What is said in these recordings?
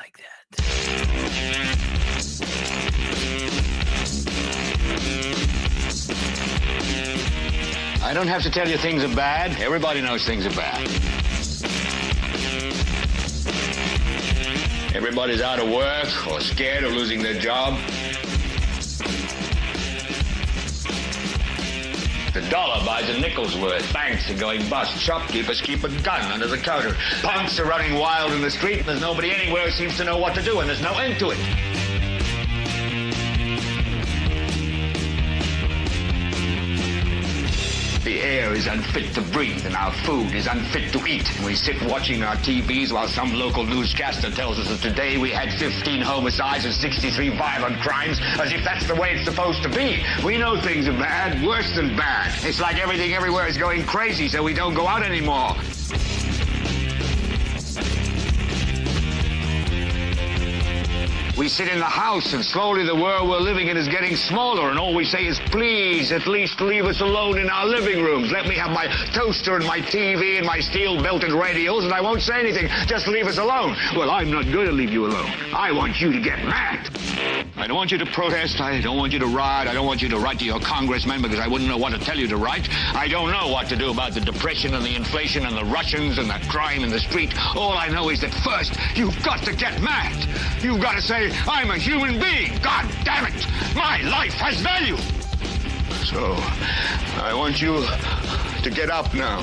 like that. I don't have to tell you things are bad. Everybody knows things are bad. Everybody's out of work or scared of losing their job. The dollar buys a nickel's worth. Banks are going bust. Shopkeepers keep a gun under the counter. Punks are running wild in the street, and there's nobody anywhere who seems to know what to do, and there's no end to it. The air is unfit to breathe, and our food is unfit to eat. And we sit watching our TVs while some local newscaster tells us that today we had 15 homicides and 63 violent crimes, as if that's the way it's supposed to be. We know things are bad, worse than bad. It's like everything everywhere is going crazy, so we don't go out anymore. We sit in the house, and slowly the world we're living in is getting smaller, and all we say is, please, at least leave us alone in our living rooms. Let me have my toaster and my TV and my steel-belted radios, and I won't say anything. Just leave us alone. Well, I'm not going to leave you alone. I want you to get mad. I don't want you to protest. I don't want you to riot. I don't want you to write to your congressman because I wouldn't know what to tell you to write. I don't know what to do about the depression and the inflation and the Russians and the crime in the street. All I know is that first, you've got to get mad. You've got to say, I'm a human being. God damn it. My life has value. So, I want you to get up now.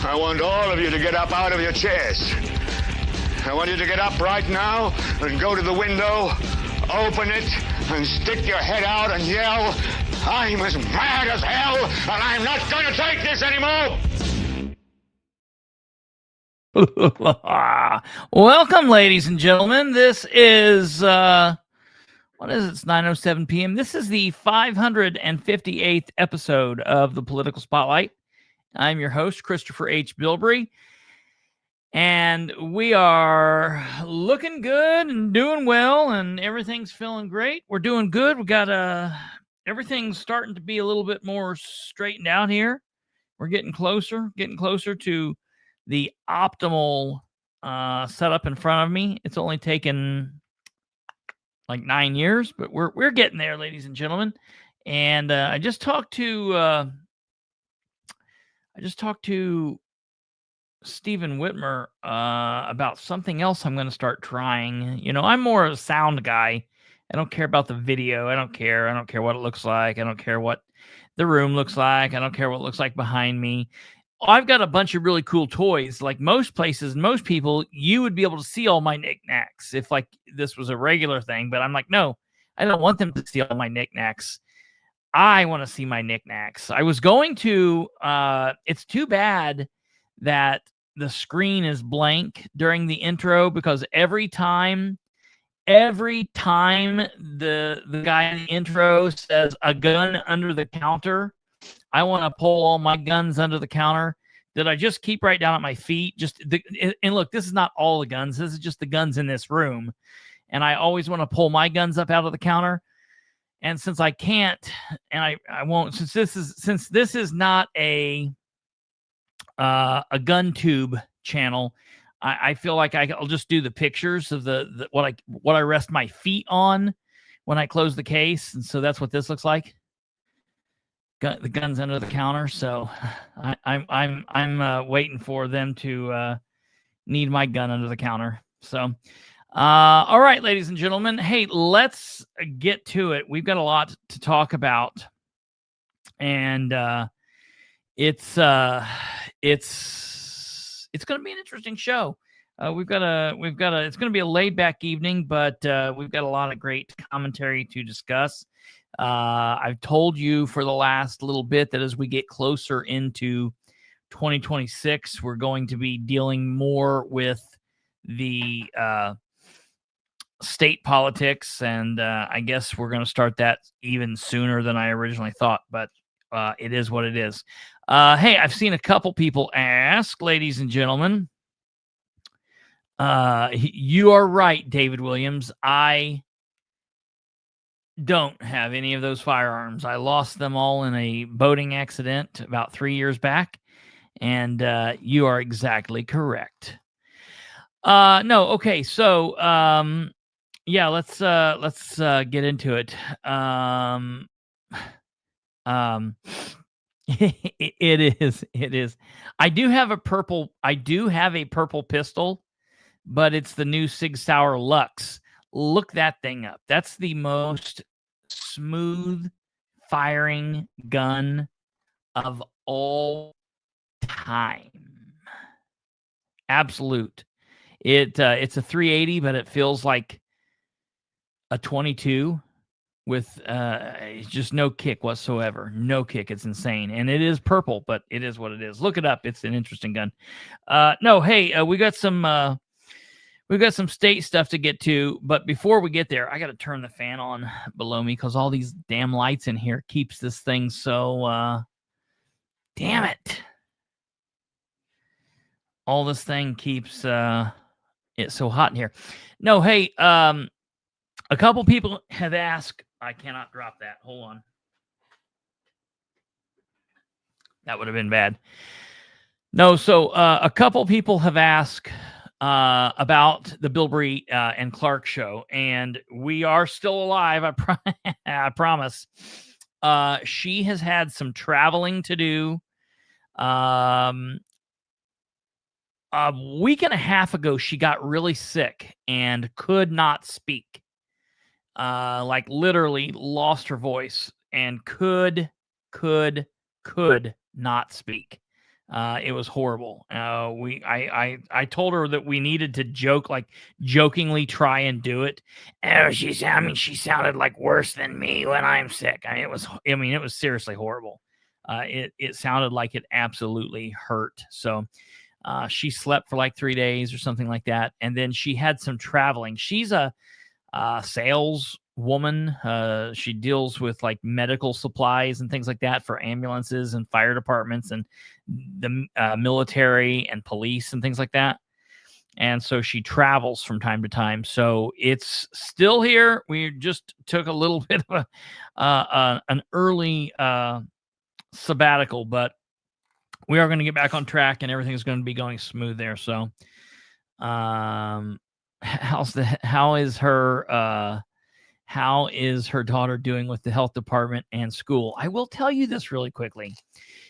I want all of you to get up out of your chairs. I want you to get up right now and go to the window, open it, and stick your head out and yell, I'm as mad as hell, and I'm not going to take this anymore. Welcome, ladies and gentlemen. This is, what is it? It's 9:07 p.m. This is the 558th episode of the Political Spotlight. I'm your host, Kristopher H. Bilbrey. And we are looking good and doing well, and everything's feeling great. We're doing good. We got everything's starting to be a little bit more straightened out here. We're getting closer to the optimal setup in front of me. It's only taken like 9 years, but we're getting there, ladies and gentlemen. And I just talked to Stephen Whitmer about something else I'm going to start trying. You know, I'm more a sound guy. I don't care about the video. I don't care what it looks like. I don't care what the room looks like. I don't care what it looks like behind me. I've got a bunch of really cool toys. Like most places, most people, you would be able to see all my knickknacks if like this was a regular thing. But I'm like, no, I don't want them to see all my knickknacks. I want to see my knickknacks. I was going to, it's too bad that the screen is blank during the intro, because every time the guy in the intro says a gun under the counter, I want to pull all my guns under the counter that I just keep right down at my feet. And look, this is not all the guns. This is just the guns in this room. And I always want to pull my guns up out of the counter. And since I can't, and I won't, since this is not a gun tube channel, I feel like I'll just do the pictures of what I rest my feet on when I close the case. And so that's what this looks like. The guns under the counter. So I'm waiting for them to need my gun under the counter. So, all right, ladies and gentlemen, hey, let's get to it. We've got a lot to talk about, and it's going to be an interesting show. It's going to be a laid back evening, but we've got a lot of great commentary to discuss. I've told you for the last little bit that as we get closer into 2026, we're going to be dealing more with the state politics, and I guess we're going to start that even sooner than I originally thought, but it is what it is. Hey, I've seen a couple people ask, ladies and gentlemen, you are right, David Williams. I don't have any of those firearms. I lost them all in a boating accident about 3 years back, and you are exactly correct. No, okay. So, yeah, let's get into it. It is. I do have a purple pistol, but it's the new Sig Sauer Lux. Look that thing up. That's the most smooth firing gun of all time. Absolute. It's a 380, but it feels like a 22 with just no kick whatsoever. No kick. It's insane. And it is purple, but it is what it is. Look it up. It's an interesting gun. No, hey, we got some state stuff to get to, but before we get there, I got to turn the fan on below me because all these damn lights in here keeps this thing so damn it. All this thing keeps it so hot in here. No, hey, a couple people have asked. I cannot drop that. Hold on. That would have been bad. No, so a couple people have asked about the Bilbrey and Clark show, and we are still alive. I promise. She has had some traveling to do. A week and a half ago, she got really sick and could not speak. Like literally lost her voice and could not speak. It was horrible. I told her that we needed to jokingly try and do it. Oh, she sounded like worse than me when I'm sick. It was seriously horrible. It sounded like it absolutely hurt. So, she slept for like 3 days or something like that. And then she had some traveling. She's a sales woman. She deals with like medical supplies and things like that for ambulances and fire departments and the military and police and things like that. And so she travels from time to time. So it's still here. We just took a little bit of an early sabbatical, but we are going to get back on track and everything's going to be going smooth there. So, how is her daughter doing with the health department and school? I will tell you this really quickly.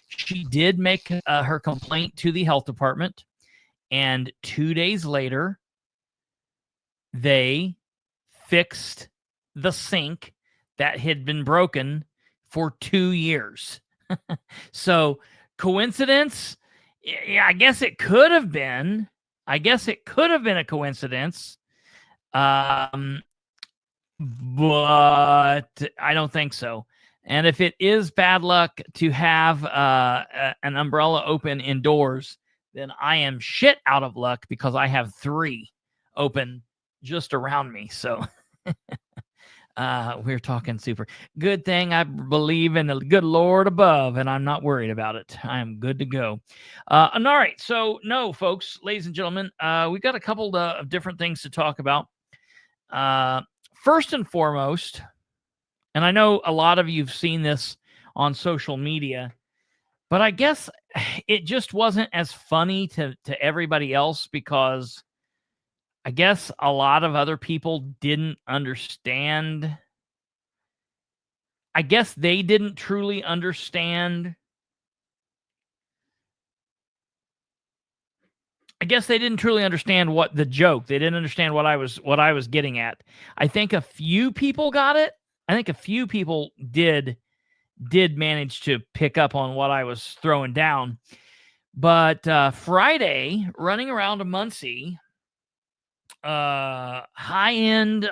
She did make her complaint to the health department, and 2 days later, they fixed the sink that had been broken for 2 years. So, coincidence? Yeah, I guess it could have been. I guess it could have been a coincidence. But I don't think so. And if it is bad luck to have an umbrella open indoors, then I am shit out of luck because I have 3 open just around me. So we're talking super. Good thing I believe in the good Lord above, and I'm not worried about it. I am good to go. And all right. So, no, folks, ladies and gentlemen, we got a couple of different things to talk about. First and foremost, and I know a lot of you've seen this on social media, but I guess it just wasn't as funny to everybody else because I guess a lot of other people didn't understand. I guess they didn't truly understand. I guess they didn't truly understand what the joke. They didn't understand what I was getting at. I think a few people got it. I think a few people did manage to pick up on what I was throwing down. But Friday, running around a Muncie, high-end,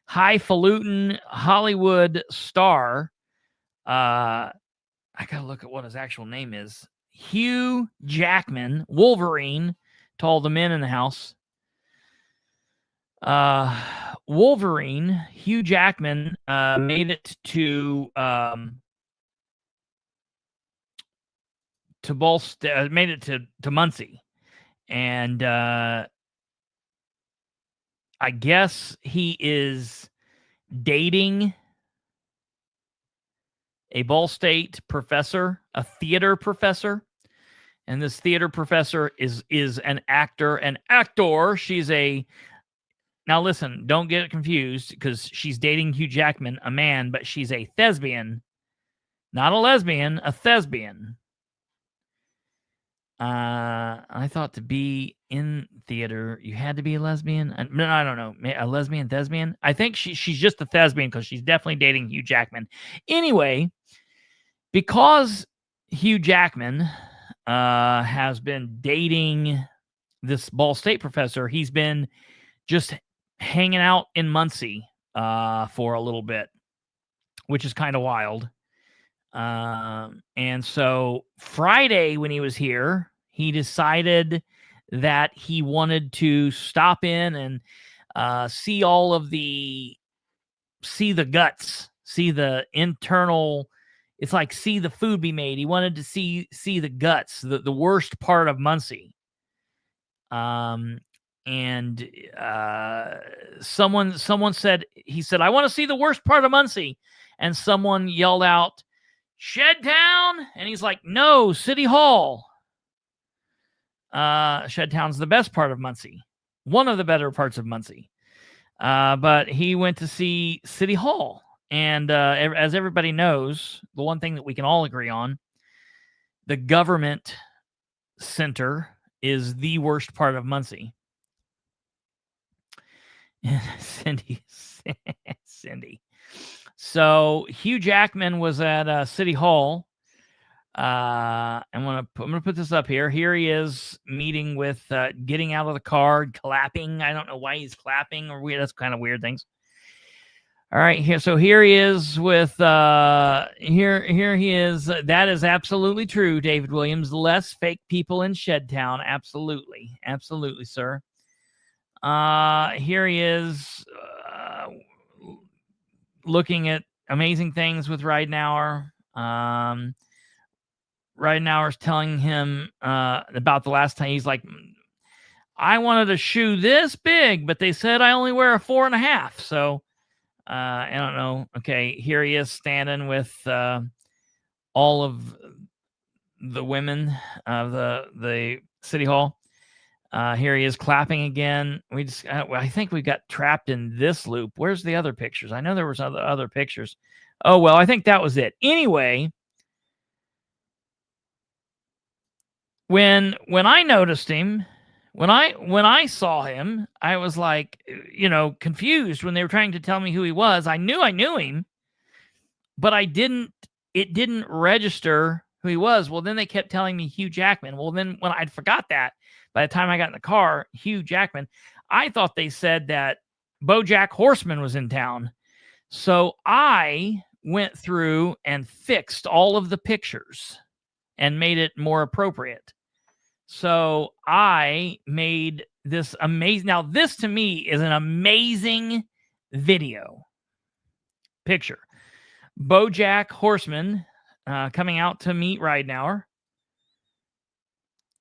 highfalutin Hollywood star. I gotta look at what his actual name is. Hugh Jackman, Wolverine, to all the men in the house. Wolverine, Hugh Jackman, made it to Muncie, and I guess he is dating a Ball State professor, a theater professor, And this theater professor is an actor. She's now listen, don't get it confused, because she's dating Hugh Jackman, a man, but she's a thespian, not a lesbian, a thespian. I thought to be in theater, you had to be a lesbian. I don't know, a lesbian thespian. I think she's just a thespian because she's definitely dating Hugh Jackman. Anyway, because Hugh Jackman has been dating this Ball State professor, he's been just hanging out in Muncie for a little bit, which is kind of wild. And so Friday, when he was here, he decided that he wanted to stop in and see the guts, see the internal. It's like see the food be made. He wanted to see the guts, the worst part of Muncie. And someone said, he said, I want to see the worst part of Muncie. And someone yelled out, Shedtown? And he's like, no, City Hall. Shedtown's the best part of Muncie. One of the better parts of Muncie. But he went to see City Hall. And as everybody knows, the one thing that we can all agree on, the government center is the worst part of Muncie. Cindy. So Hugh Jackman was at City Hall. I'm gonna put this up here. Here he is meeting with, getting out of the car, clapping. I don't know why he's clapping or weird. That's kind of weird things. All right, here. So here he is with here he is. That is absolutely true, David Williams. Less fake people in Shedtown. Absolutely, sir. Here he is looking at amazing things with Ridenour. Ridenour's telling him about the last time. He's like, I wanted a shoe this big, but they said I only wear a 4.5. So I don't know. Okay, here he is standing with all of the women of the City Hall. Here he is clapping again. I think we got trapped in this loop. Where's the other pictures? I know there was other pictures. Oh, well, I think that was it. Anyway, when I noticed him, when I saw him, I was like, confused when they were trying to tell me who he was. I knew him, but it didn't register who he was. Well, then they kept telling me Hugh Jackman. Well, then when I'd forgot that, by the time I got in the car, Hugh Jackman, I thought they said that BoJack Horseman was in town. So I went through and fixed all of the pictures and made it more appropriate. So I made this amazing. Now, this to me is an amazing video picture. BoJack Horseman coming out to meet Ridenour.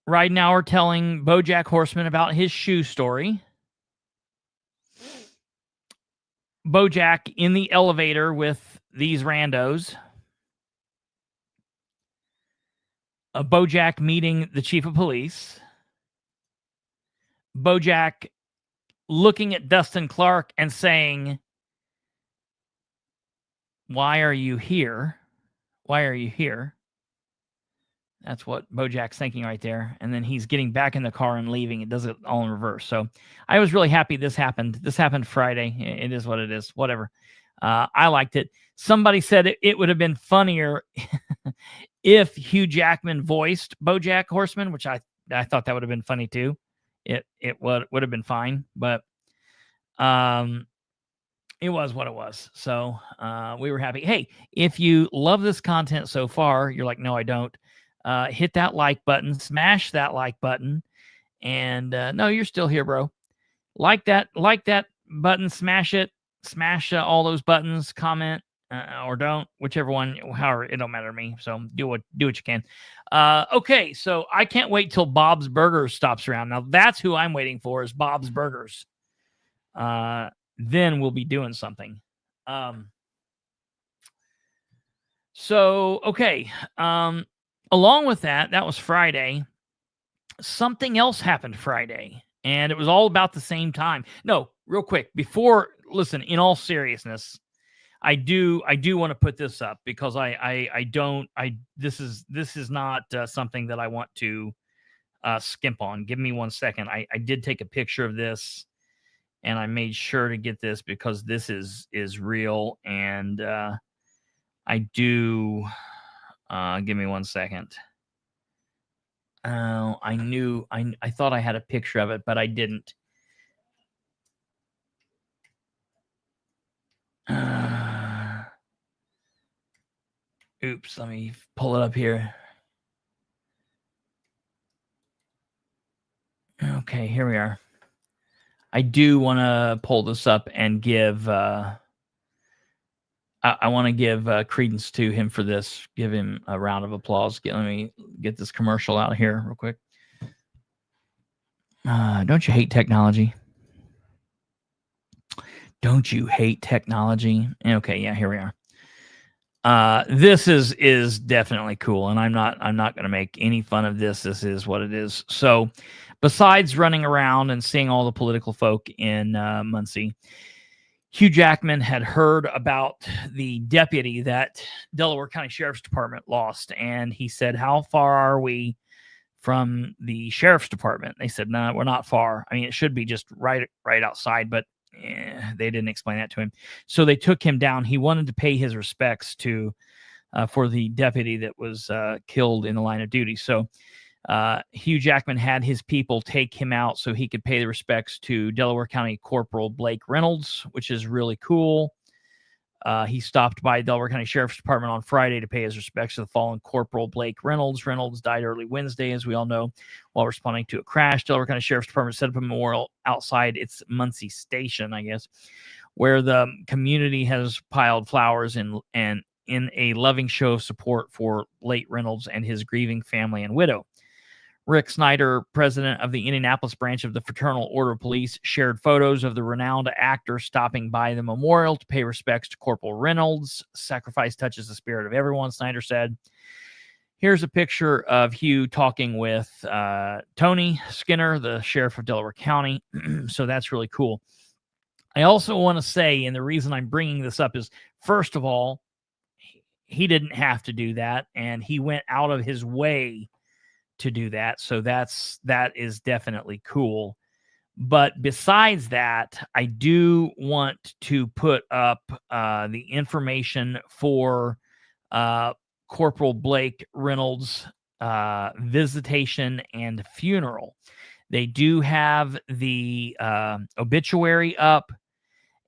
Ridenour telling BoJack Horseman about his shoe story. BoJack in the elevator with these randos. BoJack meeting the chief of police. BoJack looking at Dustin Clark and saying, why are you here? Why are you here? That's what BoJack's thinking right there. And then he's getting back in the car and leaving. It does it all in reverse. So I was really happy this happened. This happened Friday. It is what it is. Whatever. I liked it. Somebody said it would have been funnier if Hugh Jackman voiced BoJack Horseman, which I thought that would have been funny too. It would have been fine, but it was what it was. So we were happy. Hey, if you love this content so far, you're like, no, I don't. Hit that like button, smash that like button, and no, you're still here, bro. Like that button, smash it, smash all those buttons, comment or don't, whichever one, however, it don't matter to me. So do what you can. Okay, so I can't wait till Bob's Burgers stops around. Now that's who I'm waiting for, is Bob's Burgers. Then we'll be doing something. So okay. Along with that was Friday. something else happened Friday, and it was all about the same time. No, real quick, before, listen, in all seriousness, I do want to put this up because this is not something that I want to skimp on. Give me 1 second. I did take a picture of this, and I made sure to get this because this is real, and I do. Give me 1 second. I thought I had a picture of it, but I didn't. Oops, let me pull it up here. Okay, here we are. I do want to pull this up and give I want to give credence to him for this. Give him a round of applause. Let me get this commercial out here real quick. Don't you hate technology? Don't you hate technology? Okay, yeah, here we are. This is definitely cool, and I'm not going to make any fun of this. This is what it is. So, besides running around and seeing all the political folk in Muncie, Hugh Jackman had heard about the deputy that Delaware County Sheriff's Department lost, and he said, "How far are we from the Sheriff's Department?" They said, "No, we're not far. I mean, it should be just right outside, but they didn't explain that to him." So they took him down. He wanted to pay his respects to for the deputy that was killed in the line of duty. So Hugh Jackman had his people take him out so he could pay the respects to Delaware County Corporal Blake Reynolds, which is really cool. He stopped by Delaware County Sheriff's Department on Friday to pay his respects to the fallen Corporal Blake Reynolds. Reynolds died early Wednesday, as we all know, while responding to a crash. Delaware County Sheriff's Department set up a memorial outside its Muncie station, I guess, where the community has piled flowers and in a loving show of support for late Reynolds and his grieving family and widow. Rick Snyder, president of the Indianapolis branch of the Fraternal Order of Police, shared photos of the renowned actor stopping by the memorial to pay respects to Corporal Reynolds. Sacrifice touches the spirit of everyone, Snyder said. Here's a picture of Hugh talking with Tony Skinner, the sheriff of Delaware County. So that's really cool. I also want to say, and the reason I'm bringing this up is, first of all, he didn't have to do that, and he went out of his way to do that. So that is definitely cool. But besides that, I do want to put up the information for Corporal Blake Reynolds' visitation and funeral. They do have the obituary up,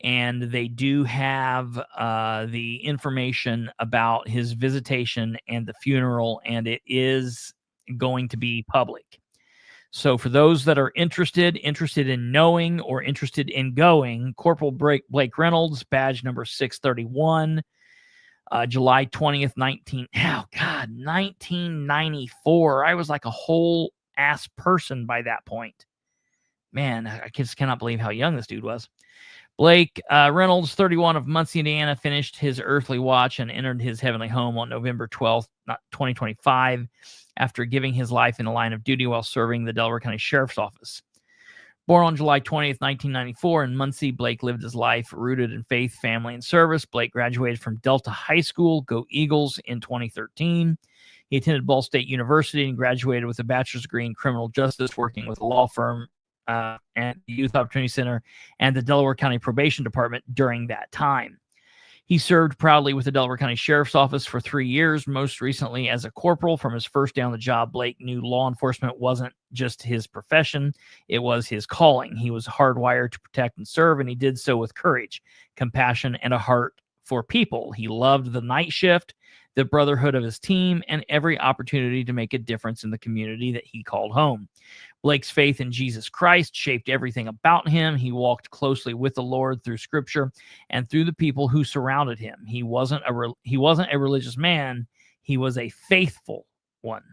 and they do have the information about his visitation and the funeral, and it is going to be public. So for those that are interested in knowing or interested in going, Corporal Blake Reynolds, badge number 631, July 20th, 1994. I was like a whole ass person by that point. Man, I just cannot believe how young this dude was. Blake Reynolds, 31, of Muncie, Indiana, finished his earthly watch and entered his heavenly home on November 12th, 2025, after giving his life in the line of duty while serving the Delaware County Sheriff's Office. Born on July 20th, 1994 in Muncie, Blake lived his life rooted in faith, family, and service. Blake graduated from Delta High School, Go Eagles, in 2013. He attended Ball State University and graduated with a bachelor's degree in criminal justice, working with a law firm and the Youth Opportunity Center and the Delaware County Probation Department during that time. He served proudly with the Delaware County Sheriff's Office for 3 years, most recently as a corporal. From his first day on the job, Blake knew law enforcement wasn't just his profession, it was his calling. He was hardwired to protect and serve, and he did so with courage, compassion, and a heart for people. He loved the night shift, the brotherhood of his team, and every opportunity to make a difference in the community that he called home. Blake's faith in Jesus Christ shaped everything about him. He walked closely with the Lord through Scripture and through the people who surrounded him. He wasn't a religious man. He was a faithful one.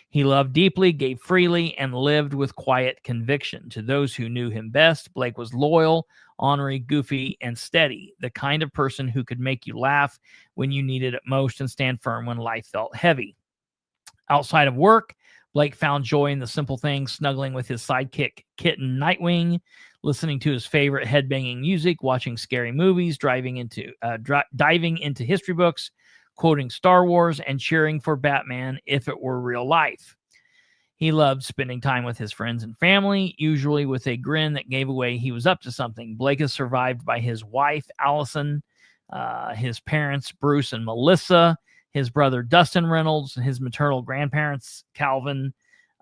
He loved deeply, gave freely, and lived with quiet conviction. To those who knew him best, Blake was loyal, ornery, goofy, and steady, the kind of person who could make you laugh when you needed it most and stand firm when life felt heavy. Outside of work, Blake found joy in the simple things, snuggling with his sidekick kitten Nightwing, listening to his favorite headbanging music, watching scary movies, diving into history books, quoting Star Wars, and cheering for Batman if it were real life. He loved spending time with his friends and family, usually with a grin that gave away he was up to something. Blake is survived by his wife, Allison, his parents, Bruce and Melissa, his brother, Dustin Reynolds, his maternal grandparents, Calvin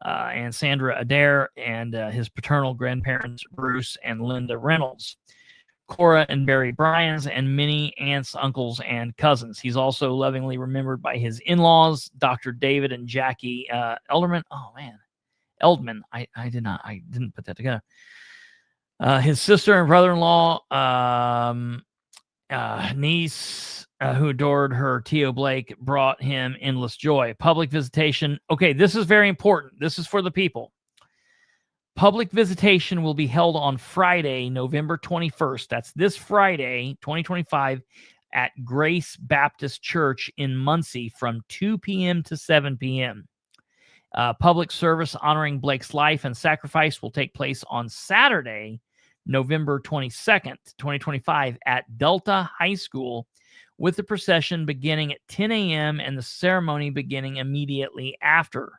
and Sandra Adair, and his paternal grandparents, Bruce and Linda Reynolds, Cora and Barry Bryans, and many aunts, uncles, and cousins. He's also lovingly remembered by his in-laws, Dr. David and Jackie Eldman. I didn't put that together. His sister and brother-in-law, niece, who adored her, Tio Blake, brought him endless joy. Public visitation. Okay, this is very important. This is for the people. Public visitation will be held on Friday, November 21st. That's this Friday, 2025, at Grace Baptist Church in Muncie from 2 p.m. to 7 p.m. Public service honoring Blake's life and sacrifice will take place on Saturday, November 22nd, 2025, at Delta High School, with the procession beginning at 10 a.m. and the ceremony beginning immediately after.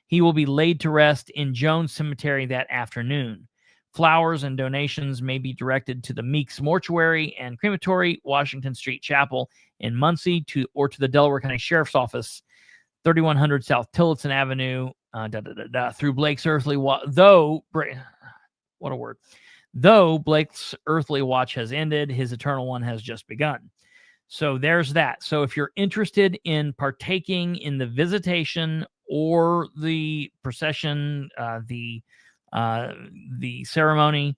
He will be laid to rest in Jones Cemetery that afternoon. Flowers and donations may be directed to the Meeks Mortuary and Crematory, Washington Street Chapel in Muncie, or to the Delaware County Sheriff's Office, 3100 South Tillotson Avenue, through Blake's earthly watch. Though Blake's earthly watch has ended, his eternal one has just begun. So there's that. So if you're interested in partaking in the visitation or the procession, the ceremony,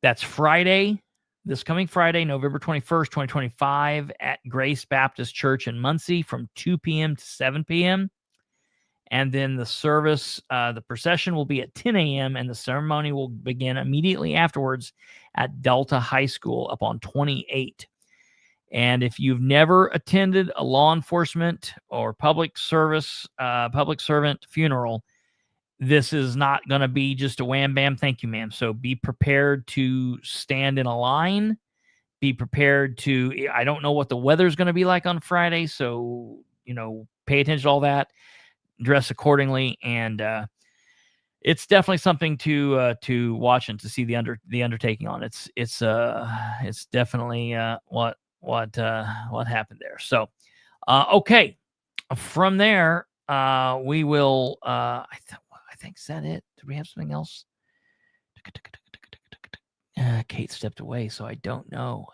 that's Friday, this coming Friday, November 21st, 2025, at Grace Baptist Church in Muncie from 2 p.m. to 7 p.m. And then the service, the procession will be at 10 a.m. and the ceremony will begin immediately afterwards at Delta High School up on 28. And if you've never attended a law enforcement or public servant funeral, this is not going to be just a wham, bam, thank you, ma'am. So be prepared to stand in a line. Be prepared to, I don't know what the weather's going to be like on Friday. So, pay attention to all that, dress accordingly. And it's definitely something to watch and to see the undertaking on. It's definitely what happened there. So, okay. From there, we will, I think, is that it? Did we have something else? Kate stepped away, so I don't know.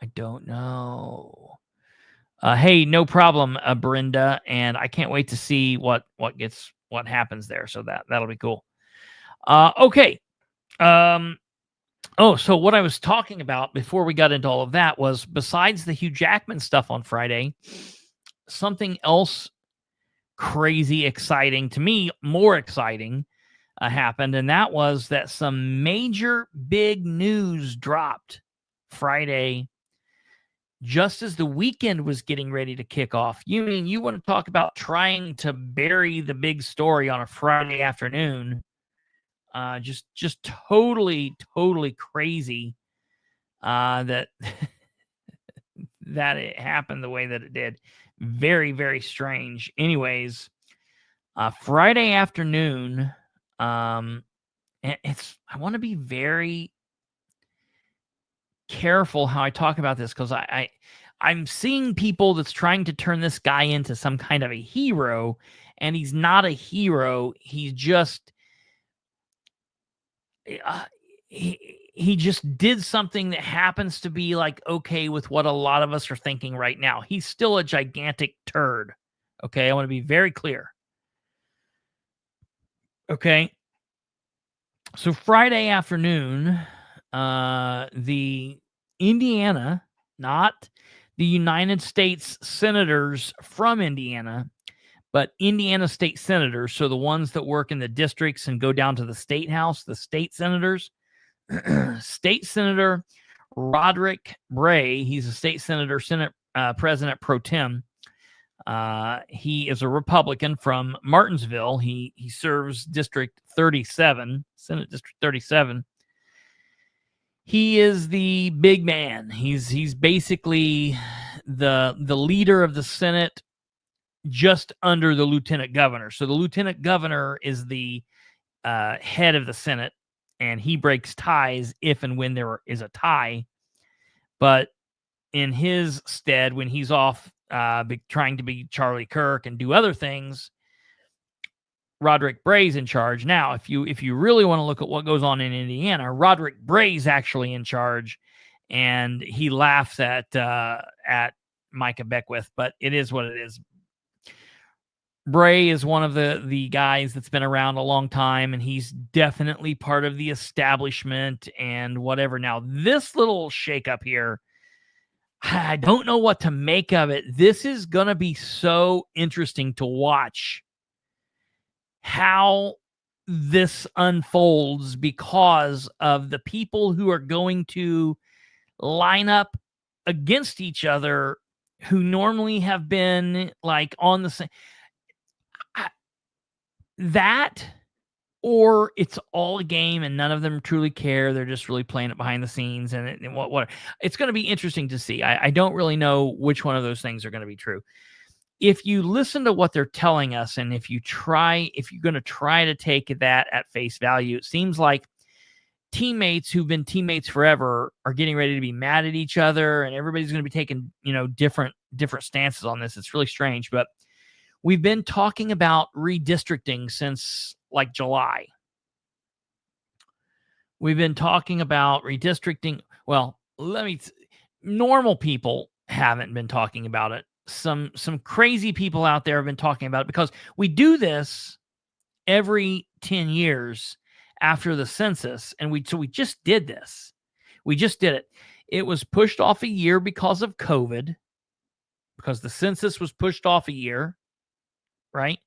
Hey, no problem, Brenda. And I can't wait to see what happens there. So that'll be cool. Okay. So what I was talking about before we got into all of that was, besides the Hugh Jackman stuff on Friday, something else crazy exciting, to me, more exciting, happened. And that was that some major big news dropped Friday, just as the weekend was getting ready to kick off. You mean you want to talk about trying to bury the big story on a Friday afternoon? Just totally crazy that that it happened the way that it did. Very, very strange. Anyways, Friday afternoon, I want to be very careful how I talk about this, because I'm seeing people that's trying to turn this guy into some kind of a hero, and he's not a hero. He's just he just did something that happens to be like okay with what a lot of us are thinking right now. He's still a gigantic turd. Okay, I want to be very clear. Okay, so Friday afternoon, the Indiana, not the United States senators from Indiana, but Indiana state senators, so the ones that work in the districts and go down to the state house, the state senators, State Senator Rodric Bray, he's a state senator, Senate President pro tem, He is a Republican from Martinsville. He serves District 37, Senate District 37. He is the big man. He's basically the leader of the Senate, just under the lieutenant governor. So the lieutenant governor is the head of the Senate, and he breaks ties if and when there is a tie. But in his stead, when he's off trying to be Charlie Kirk and do other things, Rodric Bray's in charge. Now, if you really want to look at what goes on in Indiana, Rodric Bray's actually in charge, and he laughs at Micah Beckwith, but it is what it is. Bray is one of the guys that's been around a long time, and he's definitely part of the establishment and whatever. Now, this little shakeup here, I don't know what to make of it. This is going to be so interesting to watch how this unfolds, because of the people who are going to line up against each other who normally have been like on the same. That, or it's all a game and none of them truly care. They're just really playing it behind the scenes, and what it's going to be interesting to see. I don't really know which one of those things are going to be true. If you listen to what they're telling us, and if you're going to try to take that at face value, it seems like teammates who've been teammates forever are getting ready to be mad at each other, and everybody's going to be taking, different stances on this. It's really strange, but we've been talking about redistricting since like July. We've been talking about redistricting. Well, normal people haven't been talking about it. Some crazy people out there have been talking about it, because we do this every 10 years after the census. And we just did this. We just did it. It was pushed off a year because of COVID, because the census was pushed off a year, right?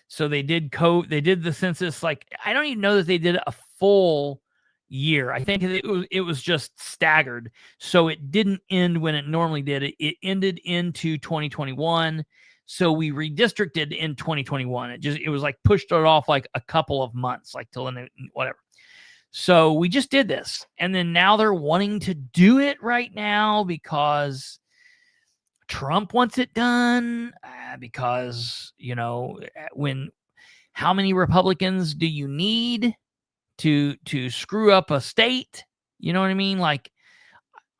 So they did the census, like, I don't even know that they did a full year. I think it was just staggered. So it didn't end when it normally did. It ended into 2021. So we redistricted in 2021. It was like pushed it off like a couple of months, like till whatever. So we just did this. And then now they're wanting to do it right now because Trump wants it done, because, how many Republicans do you need to screw up a state? You know what I mean? Like,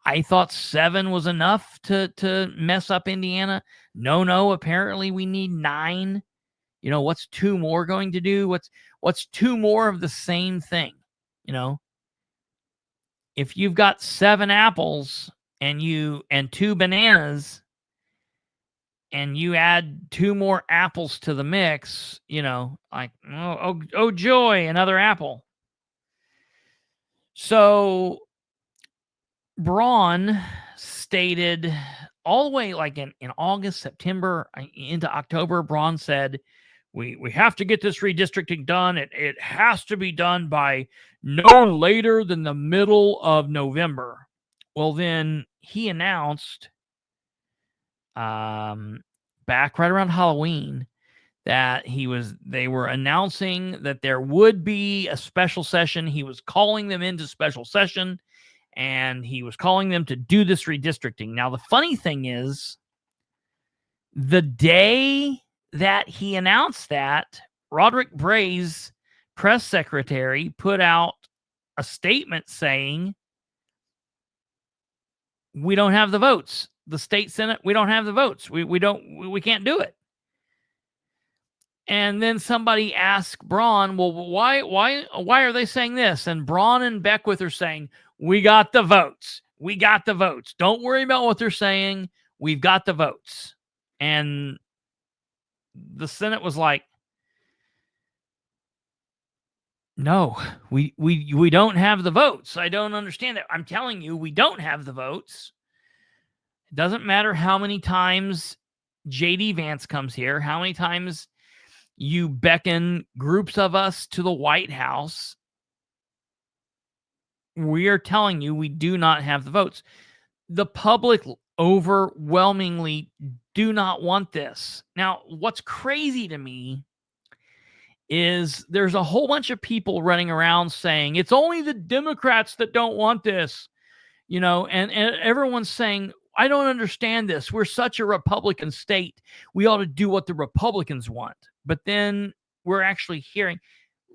I thought 7 was enough to mess up Indiana. No, apparently we need 9. What's 2 more going to do? What's 2 more of the same thing? If you've got 7 apples and 2 bananas, and you add 2 more apples to the mix, like, oh joy, another apple. So Braun stated all the way like in August, September, into October, Braun said, we have to get this redistricting done. It has to be done by no later than the middle of November. Well, then he announced back right around Halloween that they were announcing that there would be a special session. He was calling them into special session, and he was calling them to do this redistricting. Now, the funny thing is, the day that he announced that, Rodric Bray's press secretary put out a statement saying, we don't have the votes. The state Senate, we don't have the votes. We can't do it. And then somebody asked Braun, well, why are they saying this? And Braun and Beckwith are saying, we got the votes. We got the votes. Don't worry about what they're saying. We've got the votes. And the Senate was like, no, we don't have the votes. I don't understand that. I'm telling you, we don't have the votes. It doesn't matter how many times J.D. Vance comes here, how many times you beckon groups of us to the White House. We are telling you we do not have the votes. The public overwhelmingly do not want this. Now, what's crazy to me is there's a whole bunch of people running around saying it's only the Democrats that don't want this, and everyone's saying, I don't understand this. We're such a Republican state. We ought to do what the Republicans want. But then we're actually hearing,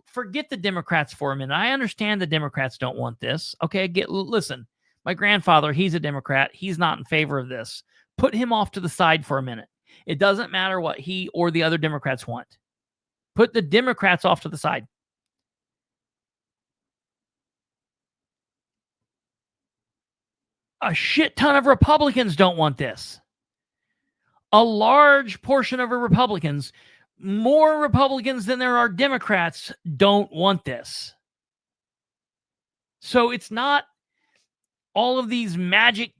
forget the Democrats for a minute. I understand the Democrats don't want this. Okay, listen, my grandfather, he's a Democrat. He's not in favor of this. Put him off to the side for a minute. It doesn't matter what he or the other Democrats want. Put the Democrats off to the side. A shit ton of Republicans don't want this. A large portion of Republicans, more Republicans than there are Democrats, don't want this. So it's not all of these magic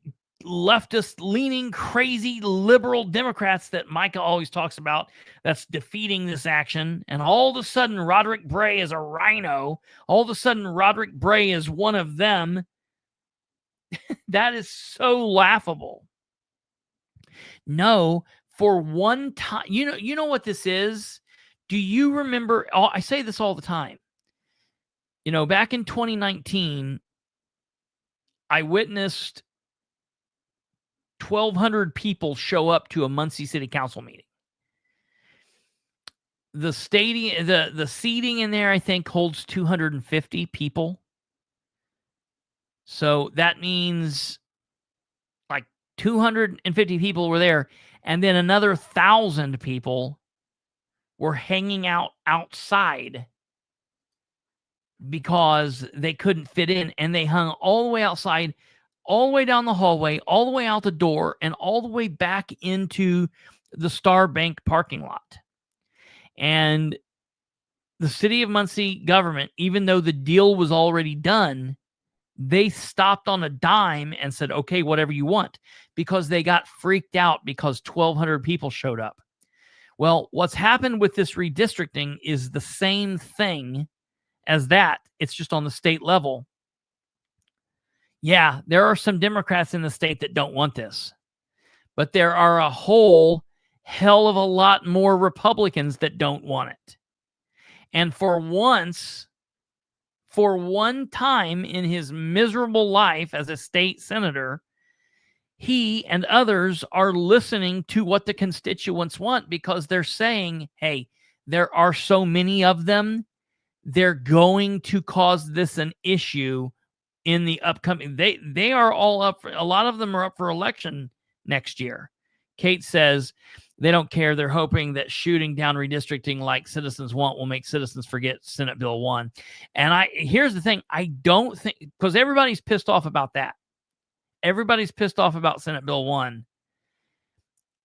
leftist leaning crazy liberal Democrats that Micah always talks about that's defeating this action. And all of a sudden Rodric Bray is a rhino. All of a sudden Rodric Bray is one of them. That is so laughable. No, for one time, you know what this is? Do you remember? I say this all the time. Back in 2019, I witnessed 1,200 people show up to a Muncie City Council meeting. The stadium, the seating in there, I think, holds 250 people. So that means like 250 people were there, and then another 1,000 people were hanging out outside because they couldn't fit in, and they hung all the way outside, all the way down the hallway, all the way out the door, and all the way back into the Star Bank parking lot. And the city of Muncie government, even though the deal was already done, they stopped on a dime and said, okay, whatever you want, because they got freaked out because 1,200 people showed up. Well, what's happened with this redistricting is the same thing as that. It's just on the state level. Yeah, there are some Democrats in the state that don't want this, but there are a whole hell of a lot more Republicans that don't want it. And for one time in his miserable life as a state senator, he and others are listening to what the constituents want, because they're saying, hey, there are so many of them, they're going to cause this an issue in the upcoming. They are all up for, a lot of them are up for election next year. Kate says they don't care. They're hoping that shooting down redistricting like citizens want will make citizens forget Senate Bill 1. And here's the thing. I don't think, because everybody's pissed off about that. Everybody's pissed off about Senate Bill 1.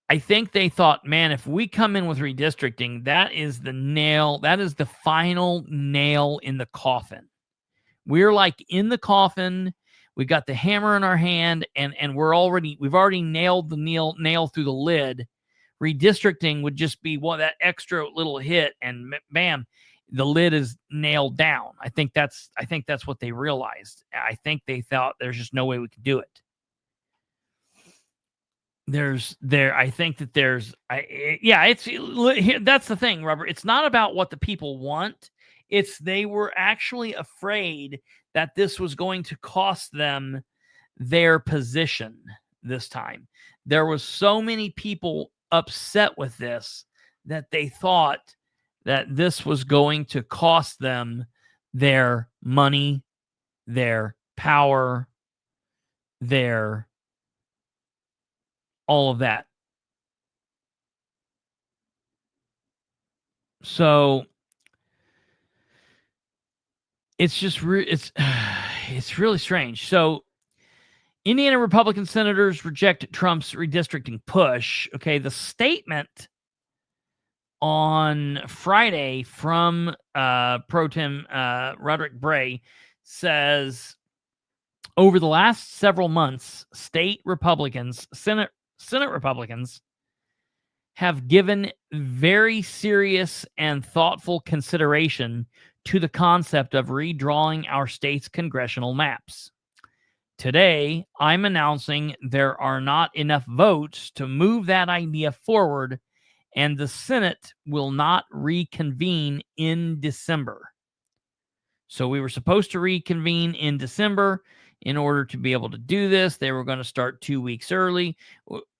I think they thought, man, if we come in with redistricting, that is the final nail in the coffin. We're like in the coffin. We got the hammer in our hand, and we've already nailed the nail through the lid. Redistricting would just be that extra little hit, and bam, the lid is nailed down. I think that's what they realized. I think they thought there's just no way we could do it. That's the thing, Robert. It's not about what the people want. It's they were actually afraid that this was going to cost them their position this time. There was so many people upset with this that they thought that this was going to cost them their money, their power, their all of that. So it's just it's really strange. So Indiana Republican senators reject Trump's redistricting push. Okay, the statement on Friday from Pro Tem Rodric Bray says, over the last several months, state Republicans, Senate Republicans, have given very serious and thoughtful consideration to the concept of redrawing our state's congressional maps. today I'm announcing there are not enough votes to move that idea forward, and the Senate will not reconvene in December. So we were supposed to reconvene in December in order to be able to do this. They were going to start 2 weeks early.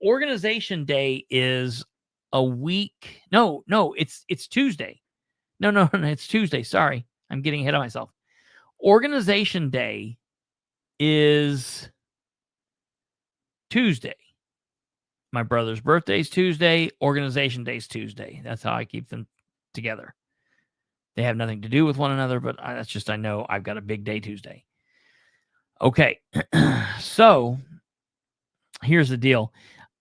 Organization Day is a week. No, it's Tuesday. No, it's Tuesday. Sorry. I'm getting ahead of myself. Organization Day is Tuesday. My brother's birthday's Tuesday. Organization Day's Tuesday. That's how I keep them together. They have nothing to do with one another, but that's just, I know I've got a big day Tuesday. Okay. So here's the deal.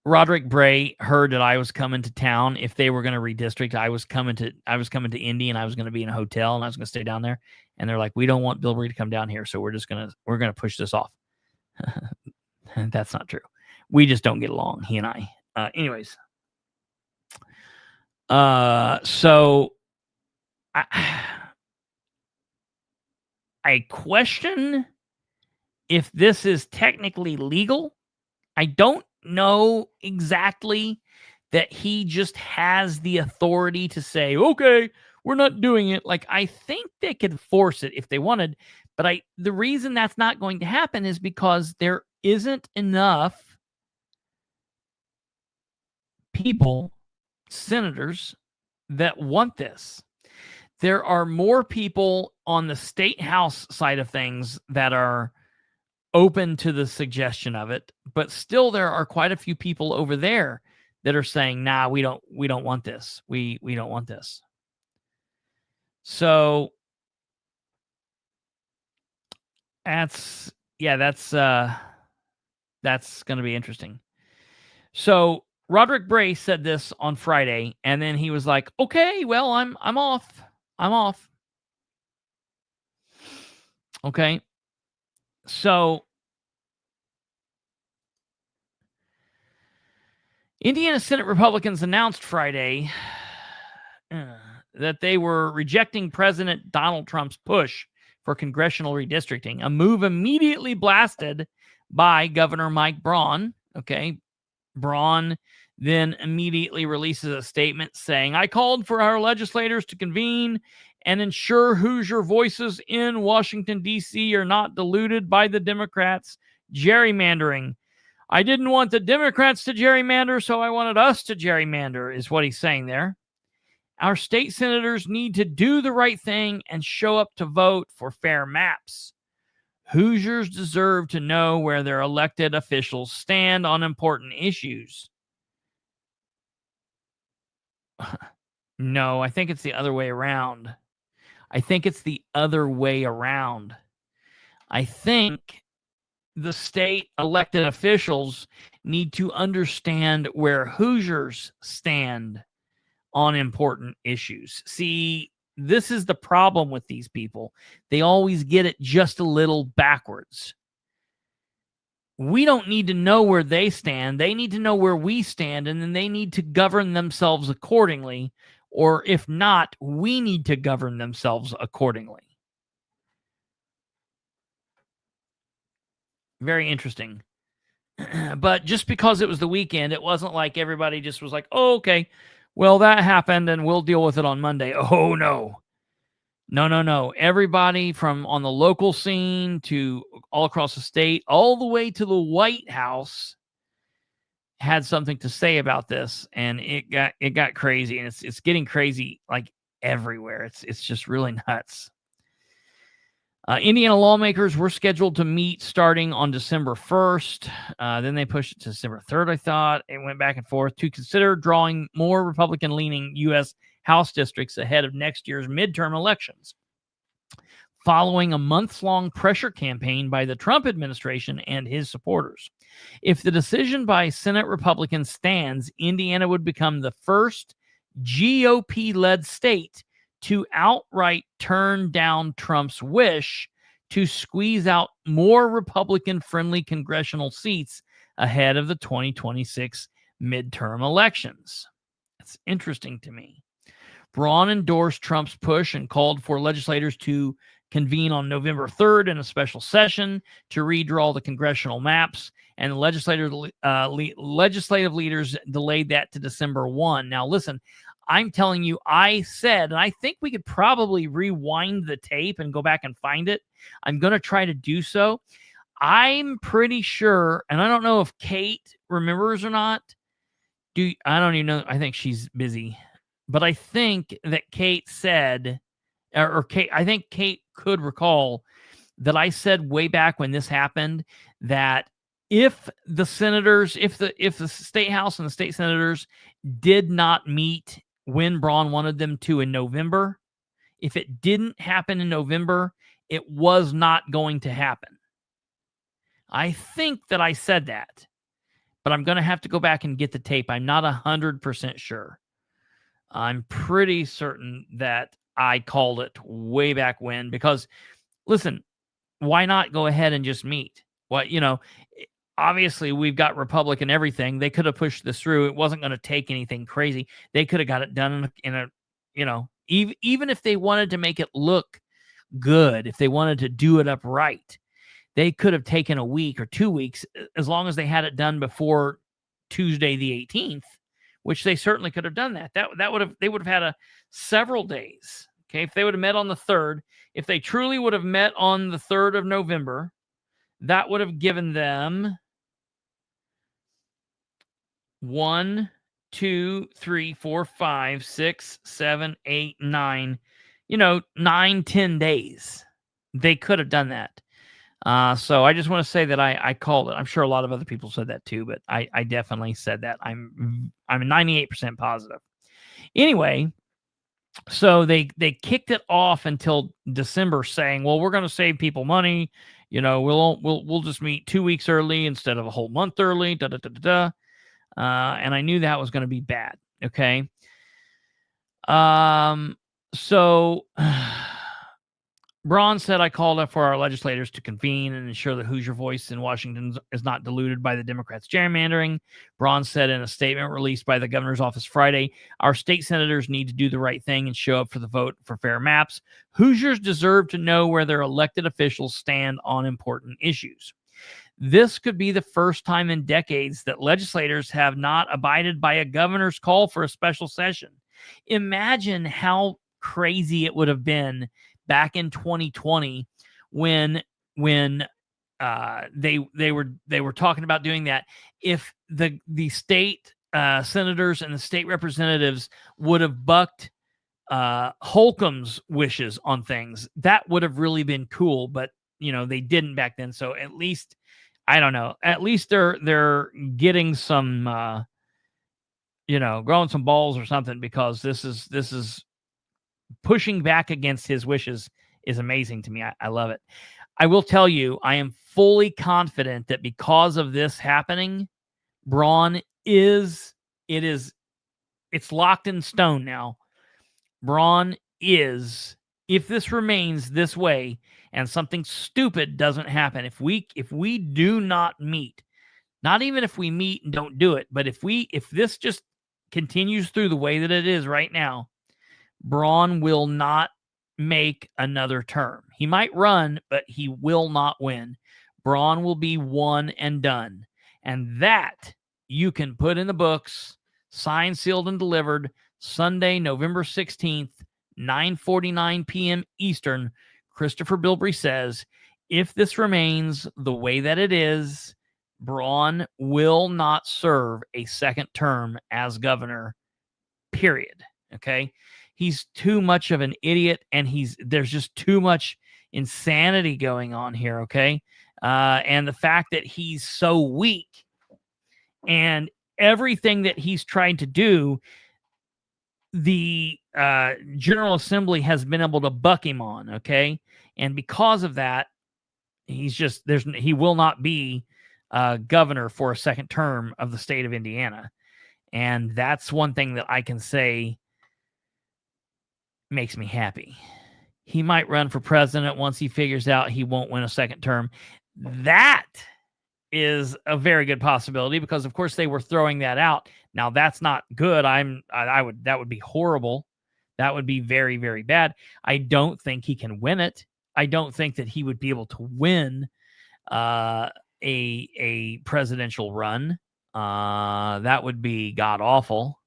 Rodric Bray heard that I was coming to town. If they were going to redistrict, I was coming to Indy, and I was going to be in a hotel, and I was going to stay down there. And they're like, we don't want Bilbrey to come down here, so we're going to push this off. That's not true. We just don't get along, he and I. Anyways. So I question if this is technically legal. I don't know exactly that he just has the authority to say, okay, we're not doing it. Like, I think they could force it if they wanted, but the reason that's not going to happen is because there isn't enough people, senators, that want this. There are more people on the state house side of things that are open to the suggestion of it, but still there are quite a few people over there that are saying, nah, we don't want this. We don't want this. So that's going to be interesting. So Rodric Bray said this on Friday, and then he was like, okay, well, I'm off. Okay. So Indiana Senate Republicans announced Friday that they were rejecting President Donald Trump's push for congressional redistricting, a move immediately blasted by Governor Mike Braun. Okay. Braun then immediately releases a statement saying, I called for our legislators to convene and ensure Hoosier voices in Washington, D.C. are not diluted by the Democrats' gerrymandering. I didn't want the Democrats to gerrymander, so I wanted us to gerrymander, is what he's saying there. Our state senators need to do the right thing and show up to vote for fair maps. Hoosiers deserve to know where their elected officials stand on important issues. No, I think it's the other way around. I think the state elected officials need to understand where Hoosiers stand on important issues. See, this is the problem with these people. They always get it just a little backwards. We don't need to know where they stand. They need to know where we stand, and then they need to govern themselves accordingly. Or if not, we need to govern themselves accordingly. Very interesting. But just because it was the weekend, it wasn't like everybody just was like, oh, okay, well, that happened and we'll deal with it on Monday. Oh, no. No. Everybody from on the local scene to all across the state, all the way to the White House had something to say about this, and it got crazy, and it's getting crazy like everywhere. It's just really nuts. Indiana lawmakers were scheduled to meet starting on December 1st. Then they pushed it to December 3rd, I thought. It went back and forth to consider drawing more Republican-leaning U.S. House districts ahead of next year's midterm elections. Following a months-long pressure campaign by the Trump administration and his supporters. If the decision by Senate Republicans stands, Indiana would become the first GOP-led state to outright turn down Trump's wish to squeeze out more Republican-friendly congressional seats ahead of the 2026 midterm elections. That's interesting to me. Braun endorsed Trump's push and called for legislators to convene on November 3rd in a special session to redraw the congressional maps, and the legislative leaders delayed that to December 1. Now, listen, I'm telling you, I said, and I think we could probably rewind the tape and go back and find it. I'm going to try to do so. I'm pretty sure, and I don't know if Kate remembers or not. I don't even know. I think she's busy. But I think that Kate said, I think Kate could recall that I said way back when this happened that if the senators, if the state house and the state senators did not meet when Braun wanted them to in November, if it didn't happen in November, it was not going to happen. I think that I said that, but I'm going to have to go back and get the tape. I'm not 100% sure. I'm pretty certain that I called it way back when, because listen, why not go ahead and just meet? Obviously we've got Republican everything. They could have pushed this through. It wasn't going to take anything crazy. They could have got it done even if they wanted to make it look good, if they wanted to do it upright, they could have taken a week or 2 weeks, as long as they had it done before Tuesday the 18th, which they certainly could have done that. They would have had several days. Okay, if they would have met on the 3rd, if they truly would have met on the 3rd of November, that would have given them 1, 2, 3, 4, 5, 6, 7, 8, 9, 9, 10 days. They could have done that. So I just want to say that I called it. I'm sure a lot of other people said that too, but I definitely said that. I'm 98% positive. Anyway, so they kicked it off until December, saying, well, we're going to save people money. We'll just meet 2 weeks early instead of a whole month early. And I knew that was going to be bad. Okay. So Braun said, I called up for our legislators to convene and ensure that Hoosier voice in Washington is not diluted by the Democrats' gerrymandering. Braun said in a statement released by the governor's office Friday, our state senators need to do the right thing and show up for the vote for fair maps. Hoosiers deserve to know where their elected officials stand on important issues. This could be the first time in decades that legislators have not abided by a governor's call for a special session. Imagine how crazy it would have been back in 2020 when they were talking about doing that. If the state senators and the state representatives would have bucked Holcomb's wishes on things, that would have really been cool. But they didn't back then. So at least, I don't know, at least they're getting some growing some balls or something, because this is pushing back against his wishes is amazing to me. I love it. I will tell you, I am fully confident that because of this happening, Braun it's locked in stone now. Braun is, if this remains this way and something stupid doesn't happen, if we do not meet, not even if we meet and don't do it, but if this just continues through the way that it is right now, Braun will not make another term. He might run, but he will not win. Braun will be one and done. And that you can put in the books, signed, sealed, and delivered, Sunday, November 16th, 9:49 p.m. Eastern. Kristopher Bilbrey says, if this remains the way that it is, Braun will not serve a second term as governor, period. Okay? He's too much of an idiot, and there's just too much insanity going on here, okay? And the fact that he's so weak, and everything that he's trying to do, the General Assembly has been able to buck him on, okay? And because of that, he will not be governor for a second term of the state of Indiana. And that's one thing that I can say makes me happy. He might run for president once he figures out he won't win a second term. That is a very good possibility, because of course they were throwing that out. Now that's not good. That would be horrible. That would be very, very bad. I don't think he can win it. I don't think that he would be able to win a presidential run. That would be god awful.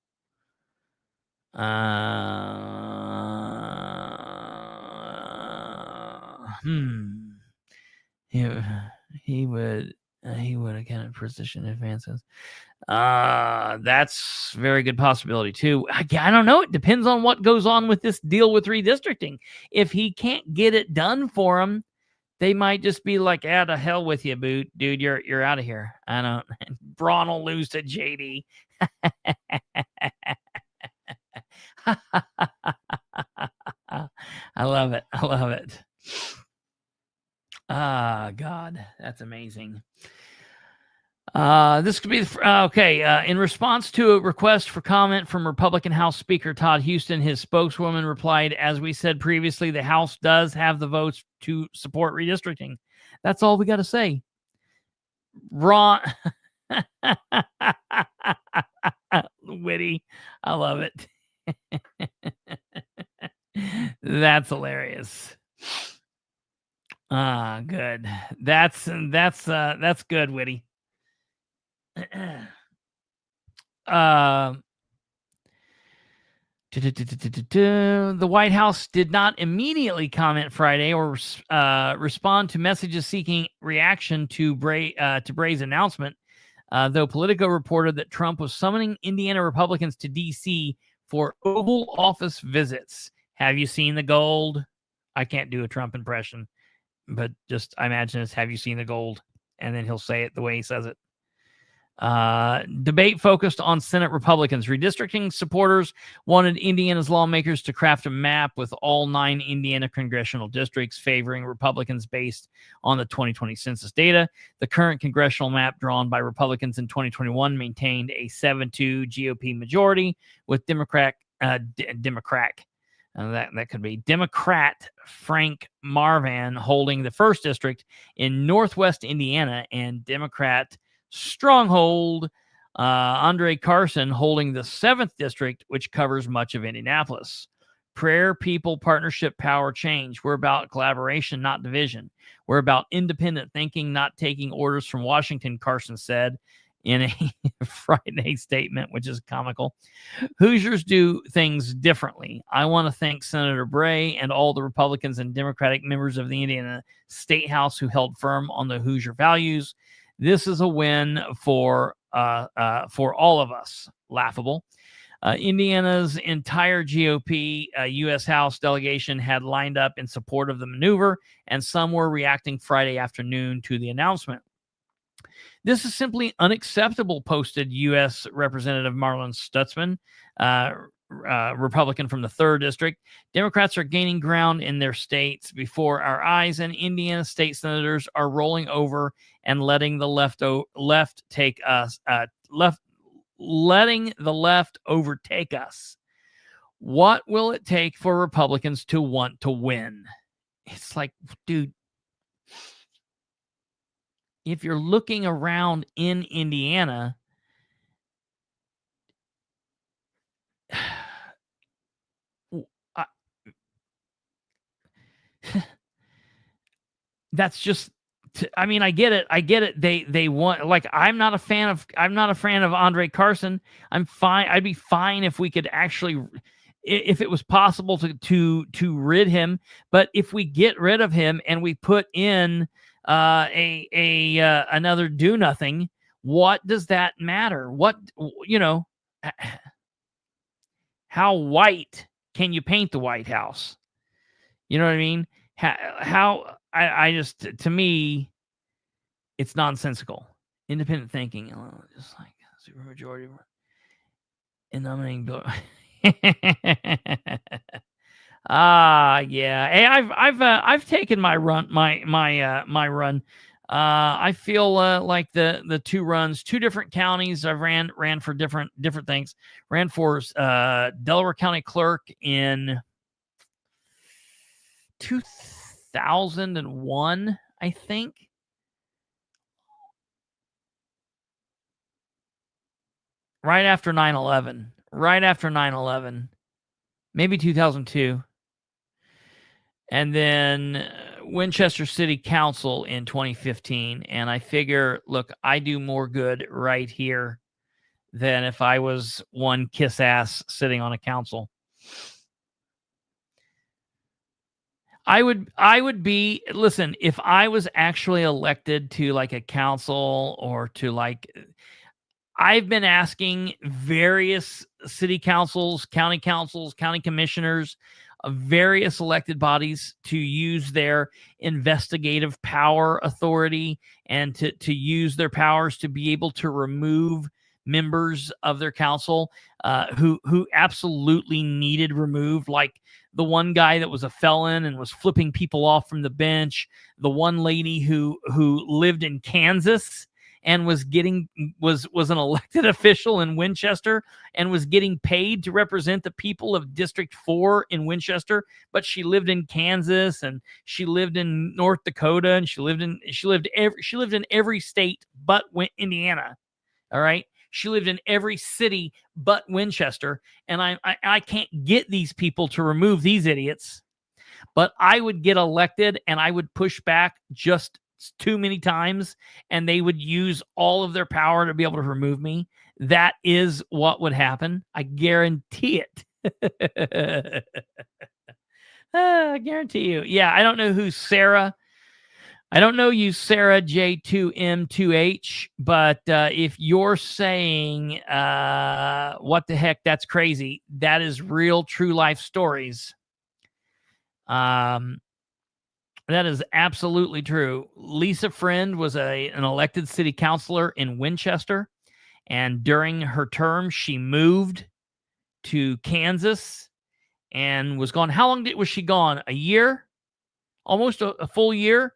He would again position advances. That's very good possibility too. I don't know. It depends on what goes on with this deal with redistricting. If he can't get it done for him, they might just be like, "Ah, to hell with you, dude. You're out of here." I don't. Braun will lose to JD. I love it. I love it. God, that's amazing. This could be okay. In response to a request for comment from Republican House Speaker Todd Houston, his spokeswoman replied, "As we said previously, the House does have the votes to support redistricting." That's all we got to say. Ron, witty, I love it. That's hilarious. Good. That's good, witty. The White House did not immediately comment Friday or respond to messages seeking reaction to Bray's announcement, though Politico reported that Trump was summoning Indiana Republicans to D.C. for Oval Office visits. Have you seen the gold? I can't do a Trump impression, but just I imagine it's "Have you seen the gold?" and then he'll say it the way he says it. Debate focused on Senate Republicans. Redistricting supporters wanted Indiana's lawmakers to craft a map with all 9 Indiana congressional districts favoring Republicans based on the 2020 census data. The current congressional map drawn by Republicans in 2021 maintained a 7-2 GOP majority, with Democrat Frank Marvan holding the 1st district in Northwest Indiana, and Democrat stronghold Andre Carson holding the 7th district, which covers much of Indianapolis. Prayer, people, partnership, power, change. We're about collaboration, not division. We're about independent thinking, not taking orders from Washington, Carson said in a Friday statement, which is comical. Hoosiers do things differently. I want to thank Senator Bray and all the Republicans and Democratic members of the Indiana State House who held firm on the Hoosier values. This is a win for all of us. Laughable. Indiana's entire GOP U.S. House delegation had lined up in support of the maneuver, and some were reacting Friday afternoon to the announcement. This is simply unacceptable, posted U.S. Representative Marlon Stutzman, Republican from the 3rd District. Democrats are gaining ground in their states before our eyes, and Indiana state senators are rolling over and letting the left overtake us. What will it take for Republicans to want to win? It's like, dude, if you're looking around in Indiana, that's just, I mean, I get it. They want, like, I'm not a fan of Andre Carson. I'm fine. I'd be fine if we could actually, if it was possible to rid him. But if we get rid of him and we put in another do nothing, what does that matter? What, how white can you paint the White House? You know what I mean? How I just, to me, it's nonsensical. Independent thinking, just like supermajority in nominating Bill. Yeah. Hey, I've taken my run, my run. I feel like the 2 runs, 2 different counties. I've ran for different things. Ran for Delaware County Clerk in 2001, I think. Right after 9/11. Maybe 2002. And then Winchester City Council in 2015, and I figure, look, I do more good right here than if I was one kiss ass sitting on a council. I would be, listen, if I was actually elected to like a council or to like, I've been asking various city councils, county commissioners, various elected bodies to use their investigative power authority and to use their powers to be able to remove members of their council who absolutely needed removed, like the one guy that was a felon and was flipping people off from the bench, the one lady who lived in Kansas and was an elected official in Winchester and was getting paid to represent the people of District 4 in Winchester, but she lived in Kansas and she lived in North Dakota and she lived in every state but Indiana. All right. She lived in every city but Winchester, and I can't get these people to remove these idiots. But I would get elected and I would push back just too many times, and they would use all of their power to be able to remove me. That is what would happen. I guarantee it. I guarantee you. Yeah, I don't know who Sarah. I don't know you, Sarah J2M2H, but if you're saying, what the heck, that's crazy, that is real, true life stories. That is absolutely true. Lisa Friend was an elected city councilor in Winchester, and during her term, she moved to Kansas and was gone. How long was she gone? A year? Almost a full year?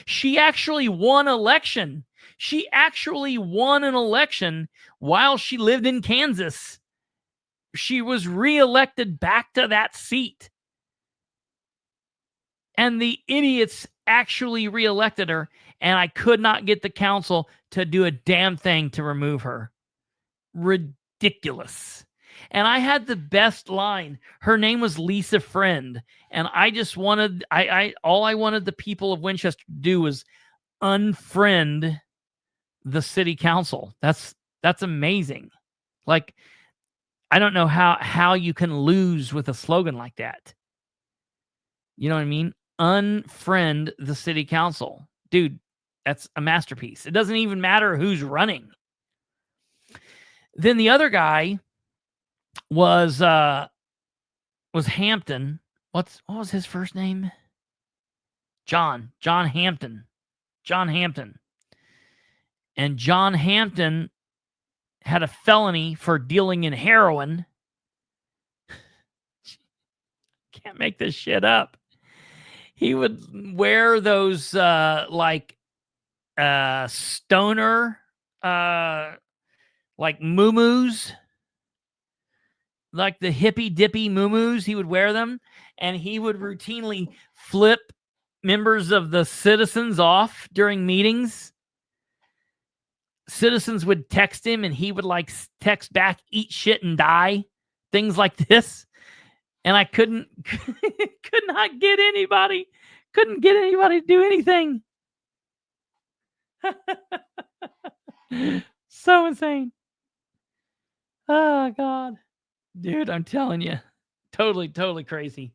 She actually won election. She actually won an election while she lived in Kansas. She was reelected back to that seat. And the idiots actually reelected her, and I could not get the council to do a damn thing to remove her. Ridiculous. And I had the best line. Her name was Lisa Friend. And I just wanted, all I wanted the people of Winchester to do was unfriend the city council. That's amazing. Like, I don't know how you can lose with a slogan like that. You know what I mean? Unfriend the city council. Dude, that's a masterpiece. It doesn't even matter who's running. Then the other guy was Hampton. What was his first name? John Hampton. John Hampton. And John Hampton had a felony for dealing in heroin. Can't make this shit up. He would wear those stoner like muumuus, like the hippy dippy muumuus. He would wear them, and he would routinely flip members of the citizens off during meetings. Citizens would text him, and he would like text back, "Eat shit and die," things like this. And I could not get anybody, couldn't get anybody to do anything. So insane. Oh, God. Dude, I'm telling you, totally crazy.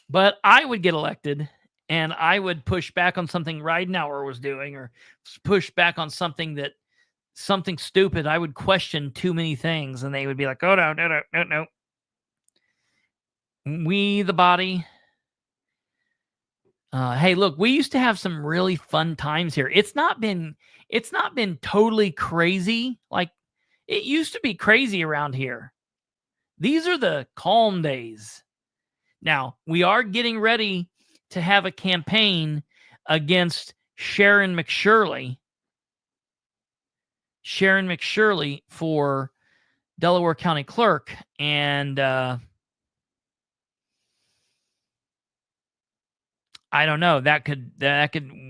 But I would get elected, and I would push back on something Ridenhour was doing, or push back on something stupid. I would question too many things, and they would be like, "Oh, no. We, the body." Hey, look, we used to have some really fun times here. It's not been totally crazy. Like, it used to be crazy around here. These are the calm days. Now, we are getting ready to have a campaign against Sharon McShirley. Sharon McShirley for Delaware County Clerk. And I don't know.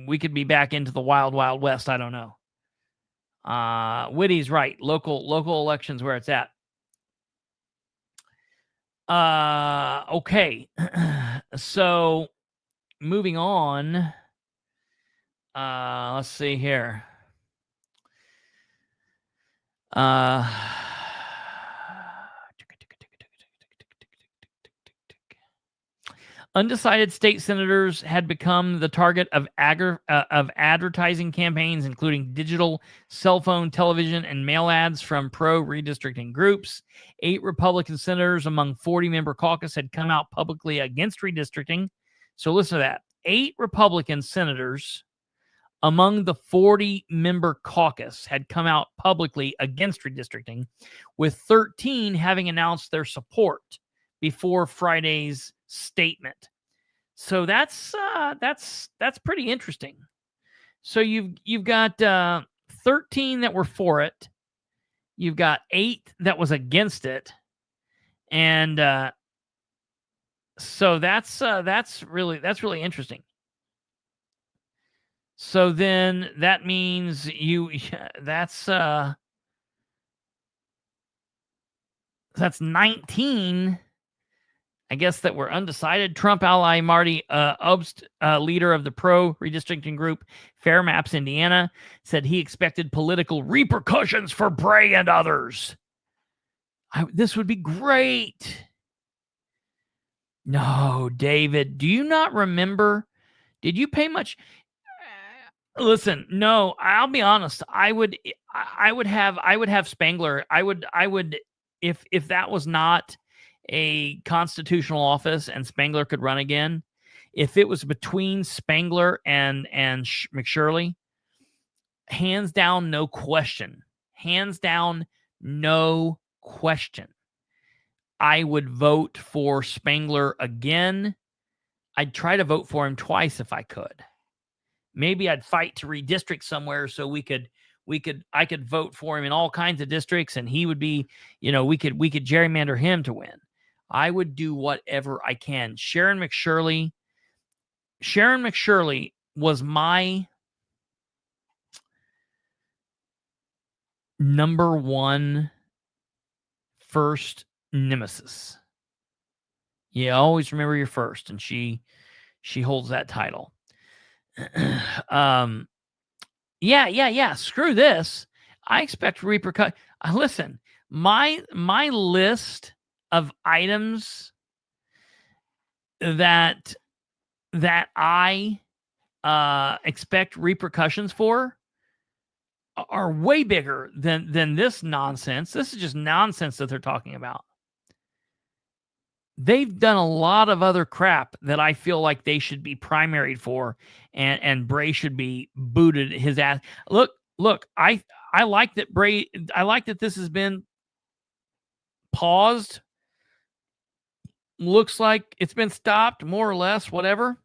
We could be back into the wild west. I don't know. Whitty's right. Local elections where it's at. Okay. So moving on. Let's see here. Undecided state senators had become the target of advertising campaigns, including digital, cell phone, television, and mail ads from pro-redistricting groups. 8 Republican senators among 40-member caucus had come out publicly against redistricting. So listen to that. 8 Republican senators among the 40-member caucus had come out publicly against redistricting, with 13 having announced their support before Friday's statement. So that's pretty interesting. So you've got 13 that were for it. You've got 8 that was against it, and so that's really interesting. So then that means that's 19. I guess that were undecided. Trump ally Marty Obst, leader of the pro-redistricting group Fair Maps Indiana, said he expected political repercussions for Bray and others. This would be great. No, David, do you not remember? Did you pay much? Listen, no, I'll be honest. I would have Spangler. I would if that was not a constitutional office and Spangler could run again, if it was between Spangler and McShirley, hands down, no question. Hands down, no question. I would vote for Spangler again. I'd try to vote for him twice if I could. Maybe I'd fight to redistrict somewhere so I could vote for him in all kinds of districts, and he would be, we could gerrymander him to win. I would do whatever I can. Sharon McShirley was my number one first nemesis. You always remember your first, and she holds that title. Yeah. Screw this. I expect repercussions. Listen, my list of items that I expect repercussions for are way bigger than this nonsense. This is just nonsense that they're talking about. They've done a lot of other crap that I feel like they should be primaried for, and Bray should be booted his ass. Look, I like that Bray. I like that this has been paused. Looks like it's been stopped, more or less, whatever.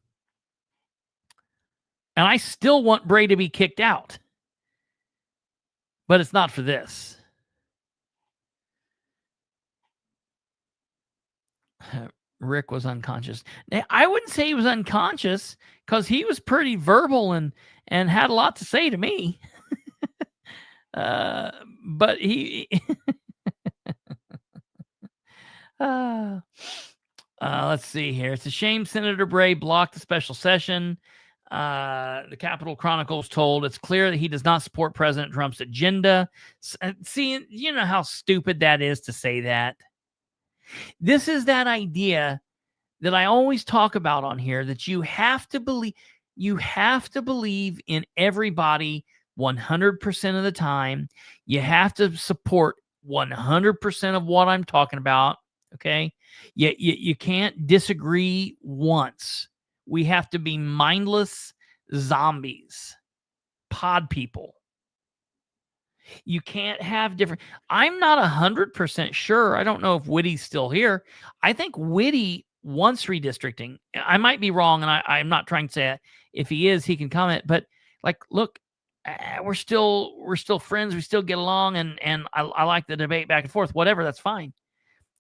And I still want Bray to be kicked out, but it's not for this. Rick was unconscious. Now, I wouldn't say he was unconscious because he was pretty verbal and had a lot to say to me. But he... let's see here. It's a shame Senator Bray blocked the special session. The Capitol Chronicle's told it's clear that he does not support President Trump's agenda. See, you know how stupid that is to say that. This is that idea that I always talk about on here, that you have to believe in everybody 100% of the time. You have to support 100% of what I'm talking about. Okay. You can't disagree once. We have to be mindless zombies, pod people. You can't have different. I'm not 100% sure. I don't know if Whitty's still here. I think Whitty wants redistricting. I might be wrong, and I'm not trying to say that. If he is, he can comment. But look, we're still friends. We still get along, and I like the debate back and forth. Whatever, that's fine.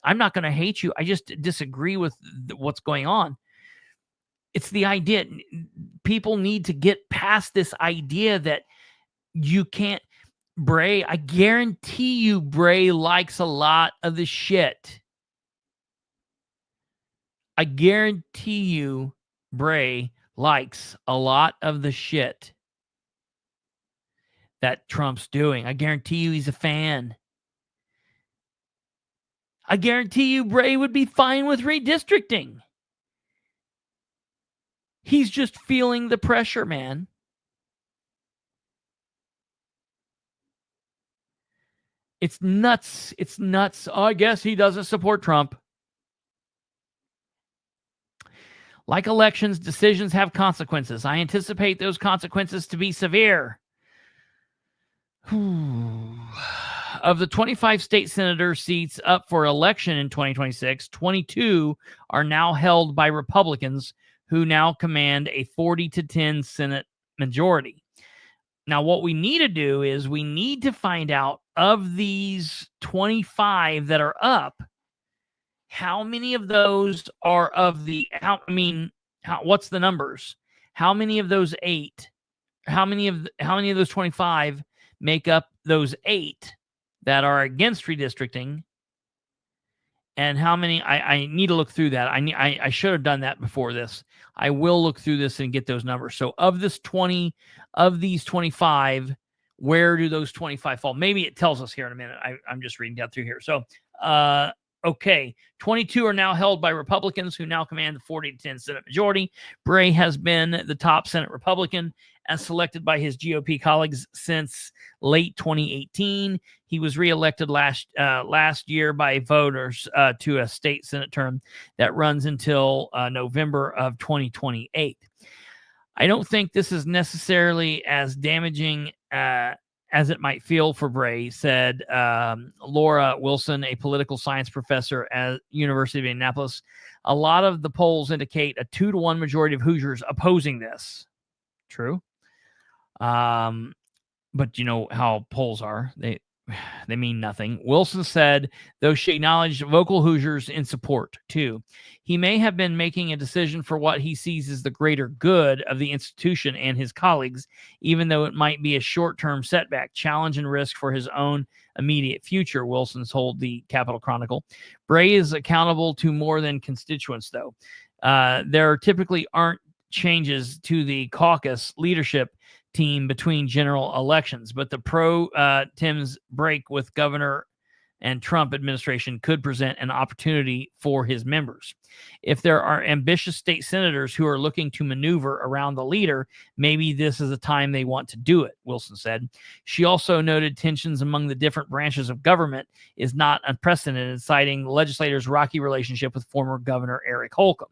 I'm not going to hate you. I just disagree with what's going on. It's the idea. People need to get past this idea that you can't. Bray, I guarantee you Bray likes a lot of the shit. I guarantee you Bray likes a lot of the shit that Trump's doing. I guarantee you he's a fan. I guarantee you Bray would be fine with redistricting. He's just feeling the pressure, man. It's nuts. It's nuts. Oh, I guess he doesn't support Trump. Like elections, decisions have consequences. I anticipate those consequences to be severe. Of the 25 state senator seats up for election in 2026, 22 are now held by Republicans, who now command a 40-10 Senate majority. Now, what we need to do is we need to find out, of these 25 that are up, how many of those are of the, what's the numbers? How many of those 8? How many of those 25 make up those 8 that are against redistricting? And how many? I need to look through that. I should have done that before this. I will look through this and get those numbers. So of these 25, where do those 25 fall? Maybe it tells us here in a minute. I'm just reading down through here. So okay, 22 are now held by Republicans, who now command the 40-10 Senate majority. Bray has been the top Senate Republican, as selected by his GOP colleagues since late 2018. He was reelected last year by voters to a state Senate term that runs until November of 2028. I don't think this is necessarily as damaging as it might feel for Bray, said Laura Wilson, a political science professor at University of Indianapolis. A lot of the polls indicate a 2-to-1 majority of Hoosiers opposing this. True. But you know how polls are. They mean nothing. Wilson said, though she acknowledged vocal Hoosiers in support, too. He may have been making a decision for what he sees as the greater good of the institution and his colleagues, even though it might be a short-term setback, challenge, and risk for his own immediate future, Wilson told the Capitol Chronicle. Bray is accountable to more than constituents, though. There typically aren't changes to the caucus leadership team between general elections, but the pro-Tim's break with governor and Trump administration could present an opportunity for his members. If there are ambitious state senators who are looking to maneuver around the leader, maybe this is a time they want to do it, Wilson said. She also noted tensions among the different branches of government is not unprecedented, citing the legislator's rocky relationship with former Governor Eric Holcomb,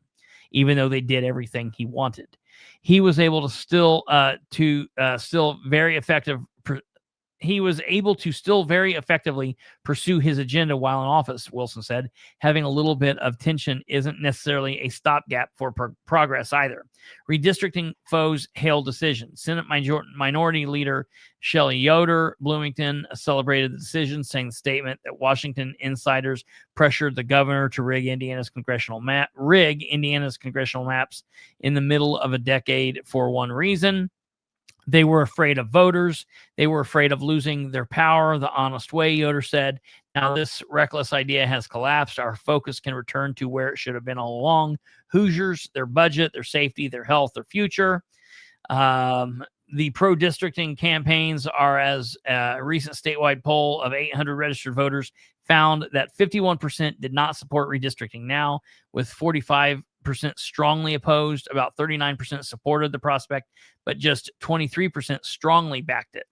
even though they did everything he wanted. He was able to still very effectively pursue his agenda while in office, Wilson said. Having a little bit of tension isn't necessarily a stopgap for progress either. Redistricting foes hail decision. Senate Minority Leader Shelley Yoder Bloomington celebrated the decision, saying the statement that Washington insiders pressured the governor to rig Indiana's congressional maps in the middle of a decade for one reason. They were afraid of voters. They were afraid of losing their power the honest way, Yoder said. Now this reckless idea has collapsed. Our focus can return to where it should have been all along. Hoosiers, their budget, their safety, their health, their future. The pro-districting campaigns are, as a recent statewide poll of 800 registered voters found, that 51% did not support redistricting now, with 45% strongly opposed. About 39% supported the prospect, but just 23% strongly backed it.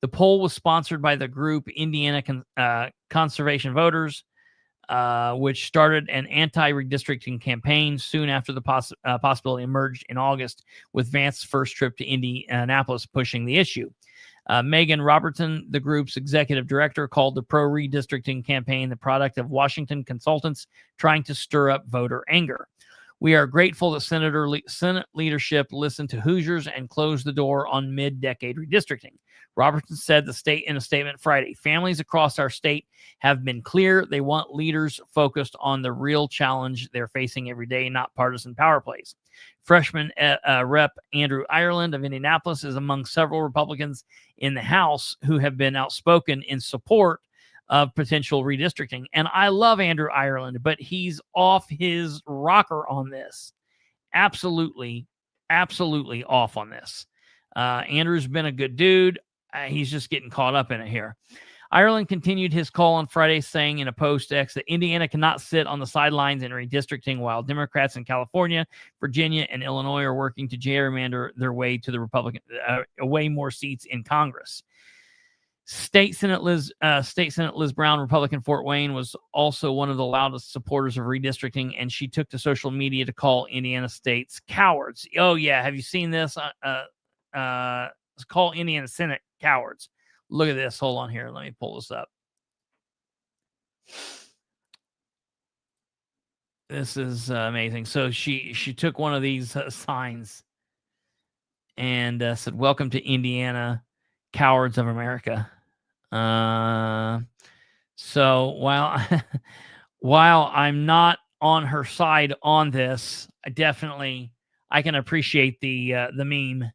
The poll was sponsored by the group Indiana Conservation Voters, which started an anti-redistricting campaign soon after the possibility emerged in August, with Vance's first trip to Indianapolis pushing the issue. Megan Robertson, the group's executive director, called the pro-redistricting campaign the product of Washington consultants trying to stir up voter anger. We are grateful that Senate leadership listened to Hoosiers and closed the door on mid-decade redistricting. Robertson said in a statement Friday, families across our state have been clear. They want leaders focused on the real challenge they're facing every day, not partisan power plays. Freshman Rep. Andrew Ireland of Indianapolis is among several Republicans in the House who have been outspoken in support of potential redistricting. And I love Andrew Ireland, but he's off his rocker on this. Absolutely absolutely off on this. Andrew's been a good dude. He's just getting caught up in it here. Ireland continued his call on Friday, saying in a post X that Indiana cannot sit on the sidelines in redistricting while Democrats in California, Virginia, and Illinois are working to gerrymander their way to the Republican, away more seats in Congress. State Senate Liz Brown, Republican Fort Wayne, was also one of the loudest supporters of redistricting, and she took to social media to call Indiana states cowards. Oh yeah, have you seen this? Call Indiana Senate cowards. Look at this. Hold on here. Let me pull this up. This is amazing. So she took one of these signs and said, "Welcome to Indiana, cowards of America." So while I'm not on her side on this, I can appreciate the meme.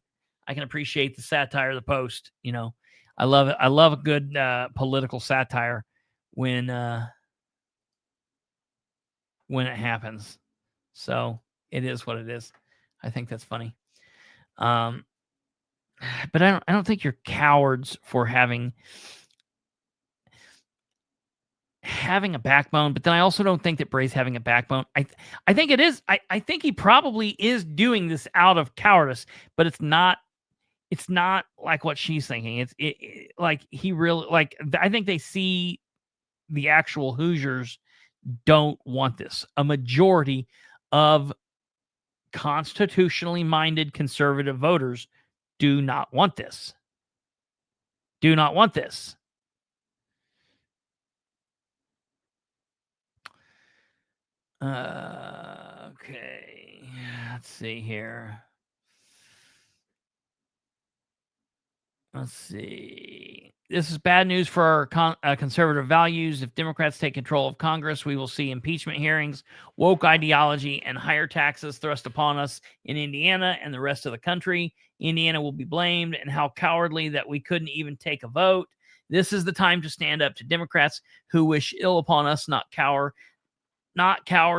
I can appreciate the satire of the post. You know, I love it. I love a good political satire when it happens. So it is what it is. I think that's funny. But I don't think you're cowards for having a backbone. But then I also don't think that Bray's having a backbone. I think it is. I think he probably is doing this out of cowardice, but it's not like what she's thinking. It's like he really, like, I think they see the actual Hoosiers don't want this. A majority of constitutionally minded conservative voters do not want this. Do not want this. Okay. Let's see here. Let's see. This is bad news for our conservative values. If Democrats take control of Congress, we will see impeachment hearings, woke ideology, and higher taxes thrust upon us in Indiana and the rest of the country. Indiana will be blamed, and how cowardly that we couldn't even take a vote. This is the time to stand up to Democrats who wish ill upon us, not cower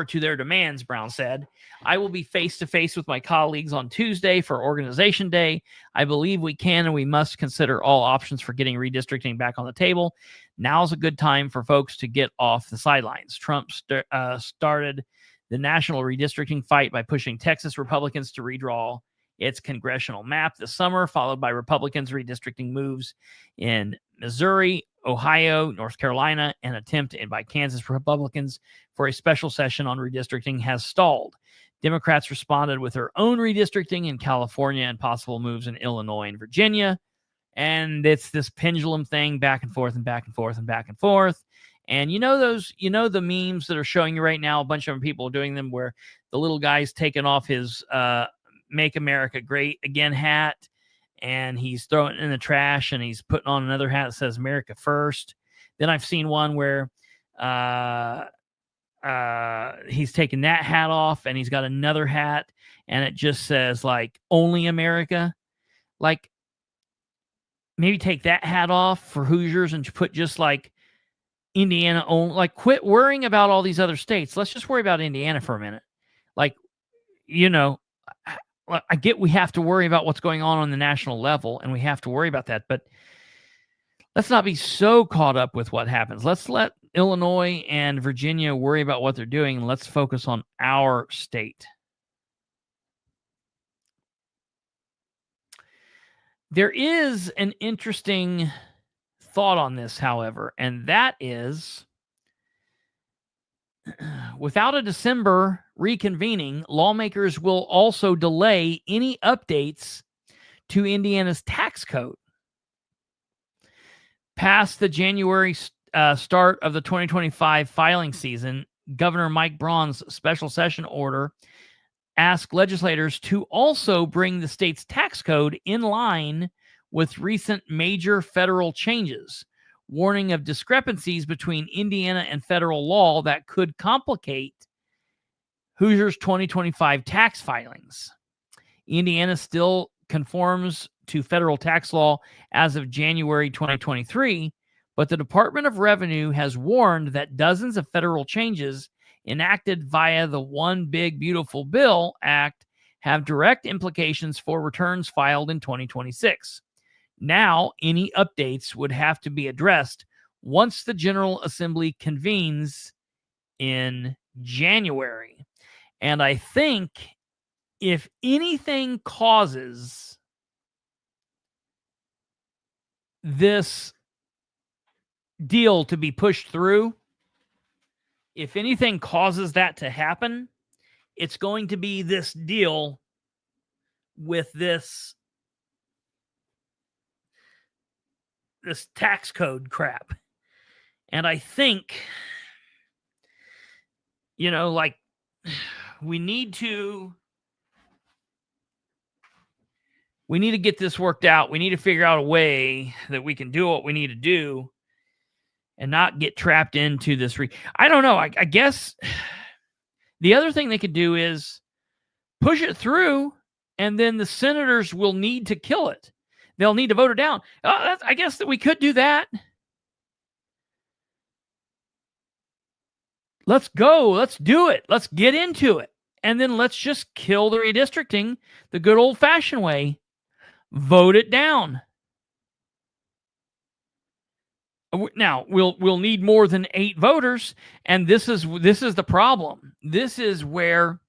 to their demands, Brown said. I will be face-to-face with my colleagues on Tuesday for Organization Day. I believe we can and we must consider all options for getting redistricting back on the table. Now's a good time for folks to get off the sidelines. Trump started the national redistricting fight by pushing Texas Republicans to redraw its congressional map this summer, followed by Republicans' redistricting moves in Missouri, Ohio, North Carolina, and attempt by Kansas Republicans for a special session on redistricting has stalled. Democrats responded with their own redistricting in California and possible moves in Illinois and Virginia. And it's this pendulum thing, back and forth and back and forth and back and forth. And the memes that are showing you right now, a bunch of people are doing them where the little guy's taking off his Make America Great Again hat, and he's throwing it in the trash, and he's putting on another hat that says America First. Then I've seen one where he's taking that hat off, and he's got another hat, and it just says, like, Only America. Like, maybe take that hat off for Hoosiers and put just, like, Indiana only. Like, quit worrying about all these other states. Let's just worry about Indiana for a minute. Like, I get we have to worry about what's going on the national level, and we have to worry about that, but let's not be so caught up with what happens. Let's let Illinois and Virginia worry about what they're doing, and let's focus on our state. There is an interesting thought on this, however, and that is, without a December reconvening, lawmakers will also delay any updates to Indiana's tax code. Past the January start of the 2025 filing season, Governor Mike Braun's special session order asked legislators to also bring the state's tax code in line with recent major federal changes, warning of discrepancies between Indiana and federal law that could complicate Hoosiers' 2025 tax filings. Indiana still conforms to federal tax law as of January 2023, but the Department of Revenue has warned that dozens of federal changes enacted via the One Big Beautiful Bill Act have direct implications for returns filed in 2026. Now, any updates would have to be addressed once the General Assembly convenes in January. And I think if anything causes this deal to be pushed through, if anything causes that to happen, it's going to be this deal with this tax code crap. And I think, like, we need to get this worked out. We need to figure out a way that we can do what we need to do and not get trapped into this. I don't know. I guess the other thing they could do is push it through, and then the senators will need to kill it. They'll need to vote it down. I guess that we could do that. Let's go. Let's do it. Let's get into it. And then let's just kill the redistricting the good old-fashioned way. Vote it down. Now, we'll need more than 8 voters, and this is the problem. This is where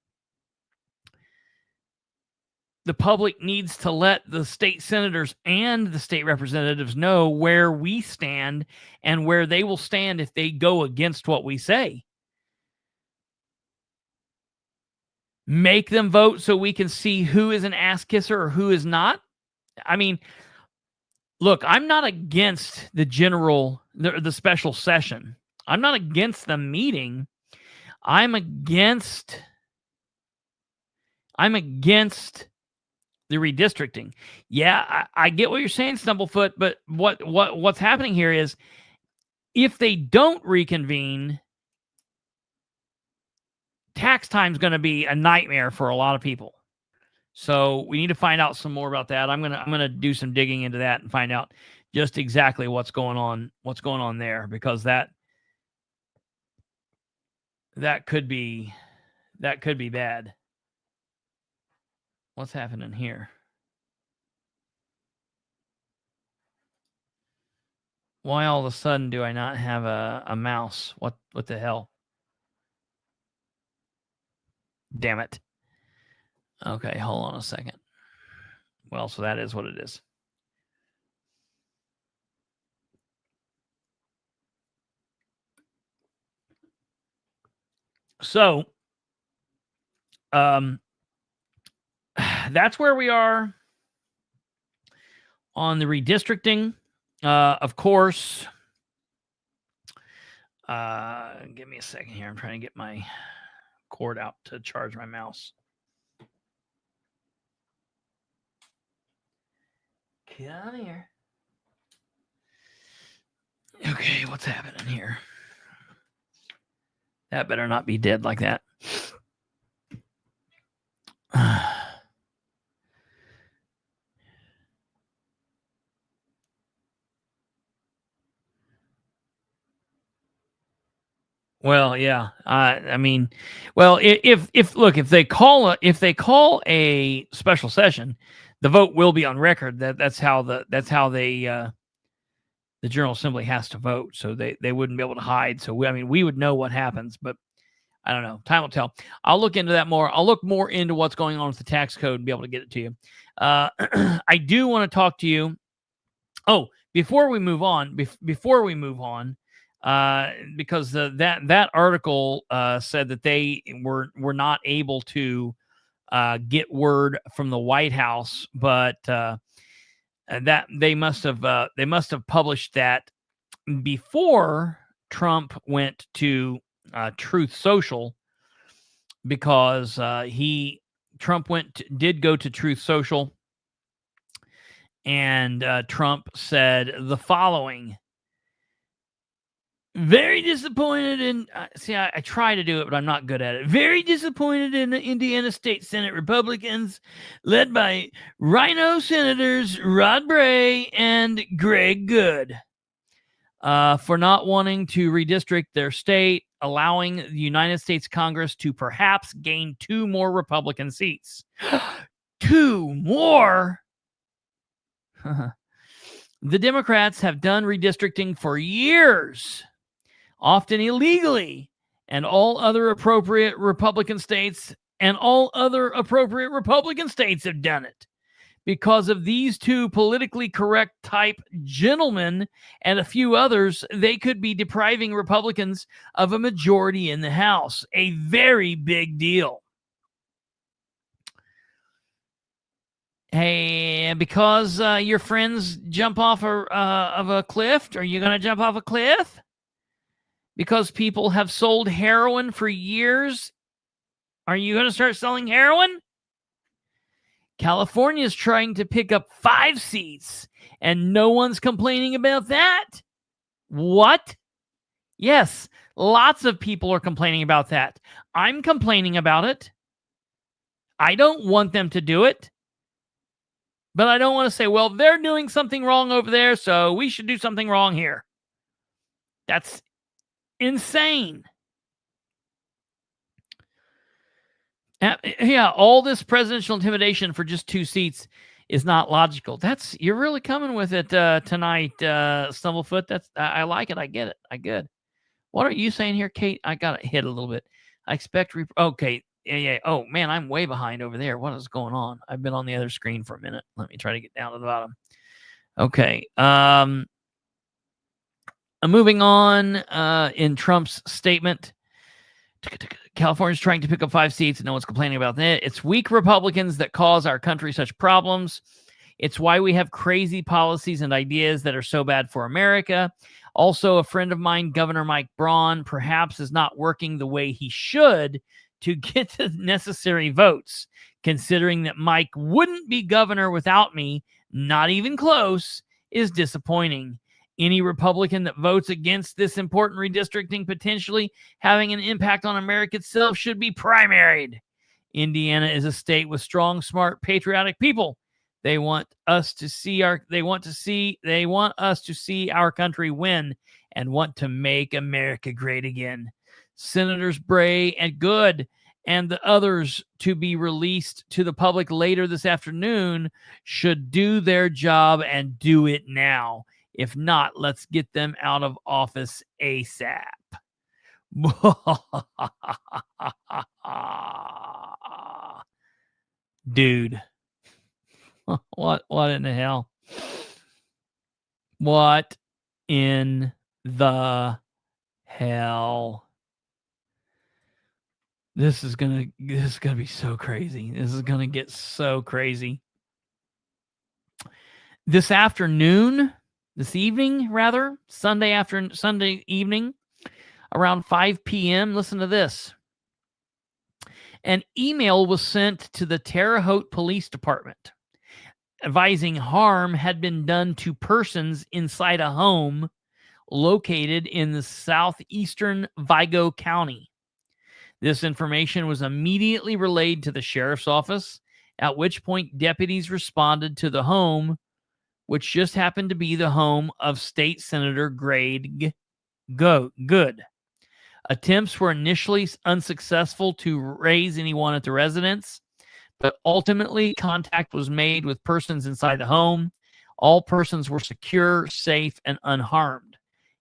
the public needs to let the state senators and the state representatives know where we stand and where they will stand if they go against what we say. Make them vote so we can see who is an ass kisser or who is not. I mean, look, I'm not against the special session. I'm not against the meeting. I'm against the redistricting. Yeah, I get what you're saying, Stumblefoot, but what's happening here is if they don't reconvene, tax time is going to be a nightmare for a lot of people. So we need to find out some more about that. I'm gonna do some digging into that and find out just exactly what's going on there, because that could be bad. What's happening here? Why all of a sudden do I not have a mouse? What the hell? Damn it. Okay, hold on a second. Well, so that is what it is. So, that's where we are on the redistricting. Of course, give me a second here. I'm trying to get my cord out to charge my mouse. Come here. Okay, what's happening here? That better not be dead like that. Well, yeah. I mean, well, if they call a special session, the vote will be on record. That's how the General Assembly has to vote. So they wouldn't be able to hide. So we would know what happens, but I don't know. Time will tell. I'll look into that more. I'll look more into what's going on with the tax code and be able to get it to you. I do want to talk to you. Oh, before we move on, because that article said that they were not able to get word from the White House, but that they must have published that before Trump went to Truth Social, because Trump did go to Truth Social, and Trump said the following. Very disappointed in... I try to do it, but I'm not good at it. Very disappointed in the Indiana State Senate Republicans, led by Rhino Senators Rod Bray and Greg Good, for not wanting to redistrict their state. allowing the United States Congress to perhaps gain 2 more Republican seats. 2 more? The Democrats have done redistricting for years, often illegally, and all other appropriate Republican states have done it. Because of these 2 politically correct type gentlemen and a few others, they could be depriving Republicans of a majority in the House. A very big deal. Hey, because your friends jump off of a cliff, are you going to jump off a cliff? Because people have sold heroin for years, are you going to start selling heroin? California is trying to pick up 5 seats, and no one's complaining about that. What? Yes, lots of people are complaining about that. I'm complaining about it. I don't want them to do it. But I don't want to say, well, they're doing something wrong over there, so we should do something wrong here. That's insane. Yeah, all this presidential intimidation for just 2 seats is not logical. You're really coming with it tonight, Stumblefoot. I like it. I get it. I get it. What are you saying here, Kate? I got it hit a little bit. I expect. Okay. Yeah. Oh, man, I'm way behind over there. What is going on? I've been on the other screen for a minute. Let me try to get down to the bottom. Okay. Moving on in Trump's statement. California's trying to pick up 5 seats, and no one's complaining about that. It's weak Republicans that cause our country such problems. It's why we have crazy policies and ideas that are so bad for America. Also, a friend of mine, Governor Mike Braun, perhaps is not working the way he should to get the necessary votes. Considering that Mike wouldn't be governor without me, not even close, is disappointing. Any Republican that votes against this important redistricting potentially having an impact on America itself should be primaried. Indiana is a state with strong, smart, patriotic people. They want us to see our country win and want to make America great again. Senators Bray and Good and the others to be released to the public later this afternoon should do their job and do it now. If not, let's get them out of office ASAP. Dude. What in the hell? What in the hell? This is gonna be so crazy. This is gonna get so crazy. This evening, Sunday evening, around 5 p.m., listen to this. An email was sent to the Terre Haute Police Department advising harm had been done to persons inside a home located in the southeastern Vigo County. This information was immediately relayed to the sheriff's office, at which point deputies responded to the home, which just happened to be the home of State Senator Greg Good. Attempts were initially unsuccessful to raise anyone at the residence, but ultimately contact was made with persons inside the home. All persons were secure, safe, and unharmed.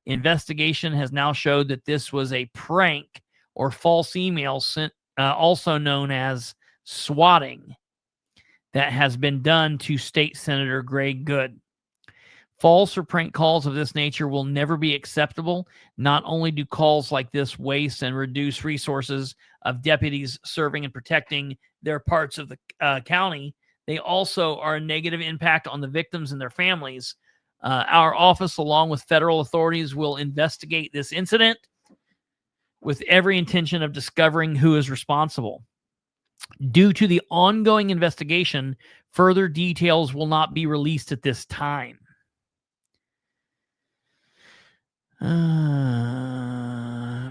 Investigation has now showed that this was a prank or false email sent, also known as swatting, that has been done to State Senator Greg Good. False or prank calls of this nature will never be acceptable. Not only do calls like this waste and reduce resources of deputies serving and protecting their parts of the county, they also are a negative impact on the victims and their families. Our office, along with federal authorities, will investigate this incident with every intention of discovering who is responsible. Due to the ongoing investigation, further details will not be released at this time.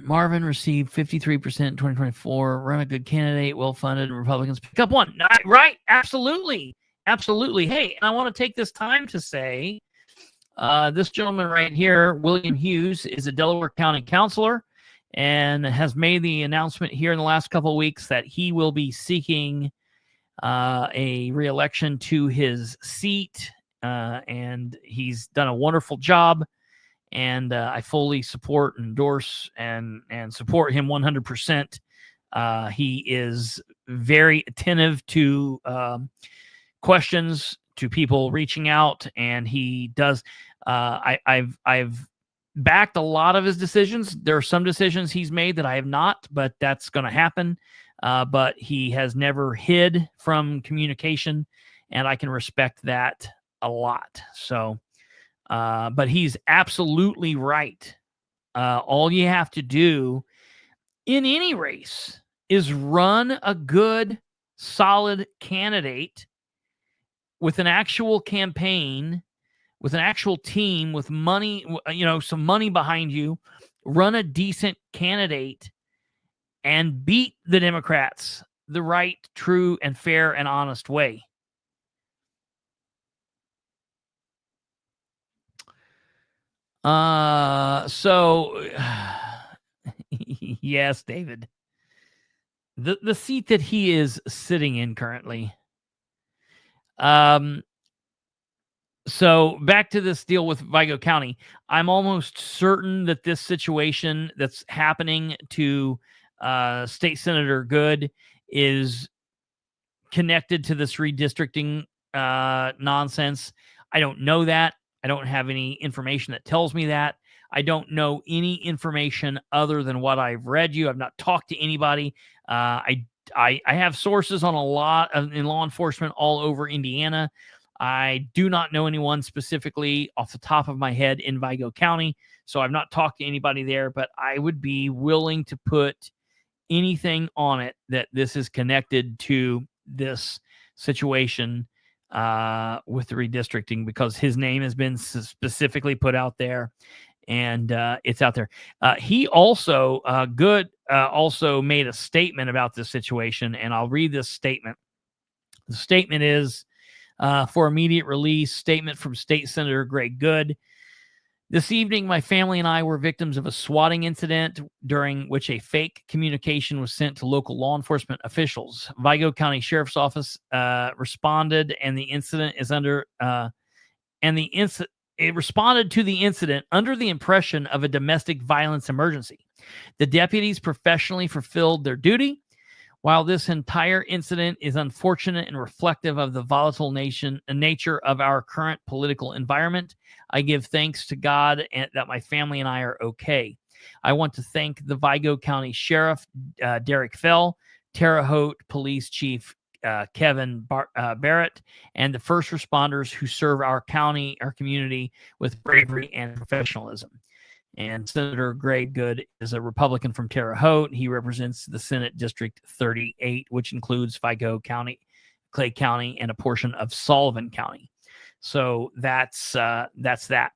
Marvin received 53% in 2024. Run a good candidate, well-funded, and Republicans pick up one. Right? Absolutely. Absolutely. Hey, I want to take this time to say this gentleman right here, William Hughes, is a Delaware County councilor, and has made the announcement here in the last couple of weeks that he will be seeking a re-election to his seat, and he's done a wonderful job, and I fully support, endorse, and support him 100%. He is very attentive to questions, to people reaching out, and he does. I've backed a lot of his decisions. There are some decisions he's made that I have not, but that's going to happen. But he has never hid from communication, and I can respect that a lot. So, but he's absolutely right. All you have to do in any race is run a good, solid candidate with an actual campaign, with an actual team, with money, some money behind you. Run a decent candidate and beat the Democrats the right, true, and fair and honest way. So yes, David. The seat that he is sitting in currently. So back to this deal with Vigo County. I'm almost certain that this situation that's happening to State Senator Good is connected to this redistricting nonsense. I don't know that. I don't have any information that tells me that. I don't know any information other than what I've read you. I've not talked to anybody. I have sources on a lot in law enforcement all over Indiana. I do not know anyone specifically off the top of my head in Vigo County, so I've not talked to anybody there, but I would be willing to put anything on it that this is connected to this situation with the redistricting, because his name has been specifically put out there, and it's out there. He also, also made a statement about this situation, and I'll read this statement. The statement is, for immediate release, statement from State Senator Greg Good. This evening, my family and I were victims of a swatting incident during which a fake communication was sent to local law enforcement officials. Vigo County Sheriff's Office responded, and the incident is it responded to the incident under the impression of a domestic violence emergency. The deputies professionally fulfilled their duty. While this entire incident is unfortunate and reflective of the volatile nature of our current political environment, I give thanks to God that my family and I are okay. I want to thank the Vigo County Sheriff, Derek Fell, Terre Haute Police Chief Kevin Barrett, and the first responders who serve our county, our community, with bravery and professionalism. And Senator Greg Good is a Republican from Terre Haute. He represents the Senate District 38, which includes Vigo County, Clay County, and a portion of Sullivan County. So that's that.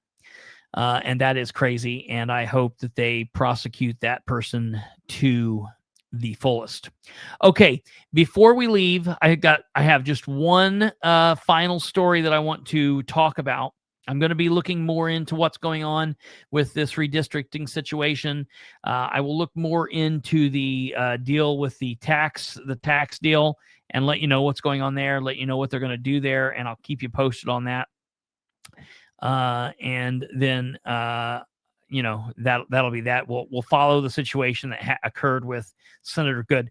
And that is crazy. And I hope that they prosecute that person to the fullest. Okay, before we leave, I have just one final story that I want to talk about. I'm going to be looking more into what's going on with this redistricting situation. I will look more into the deal with the tax deal, and let you know what's going on there, let you know what they're going to do there, and I'll keep you posted on that. And then, that'll be that. We'll follow the situation that occurred with Senator Good.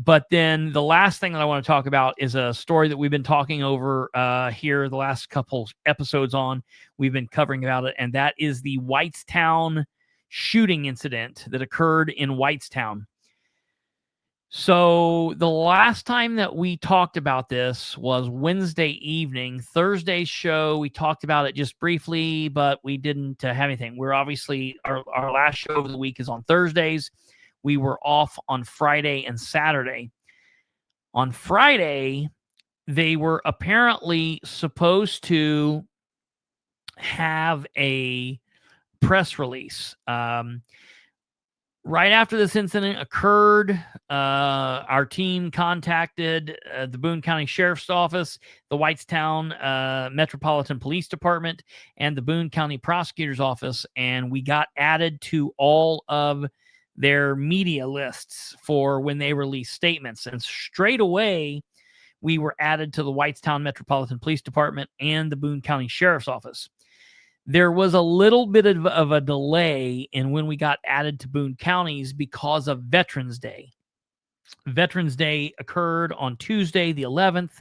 But then the last thing that I want to talk about is a story that we've been talking over here the last couple episodes on. We've been covering about it, and that is the Whitestown shooting incident that occurred in Whitestown. So the last time that we talked about this was Wednesday evening. Thursday's show, we talked about it just briefly, but we didn't have anything. We're obviously, our last show of the week is on Thursdays. We were off on Friday and Saturday. On Friday, they were apparently supposed to have a press release. Right after this incident occurred, our team contacted the Boone County Sheriff's Office, the Whitestown Metropolitan Police Department, and the Boone County Prosecutor's Office, and we got added to all of their media lists for when they release statements. And straight away, we were added to the Whitestown Metropolitan Police Department and the Boone County Sheriff's Office. There was a little bit of a delay in when we got added to Boone counties because of Veterans Day. Veterans Day occurred on Tuesday, the 11th.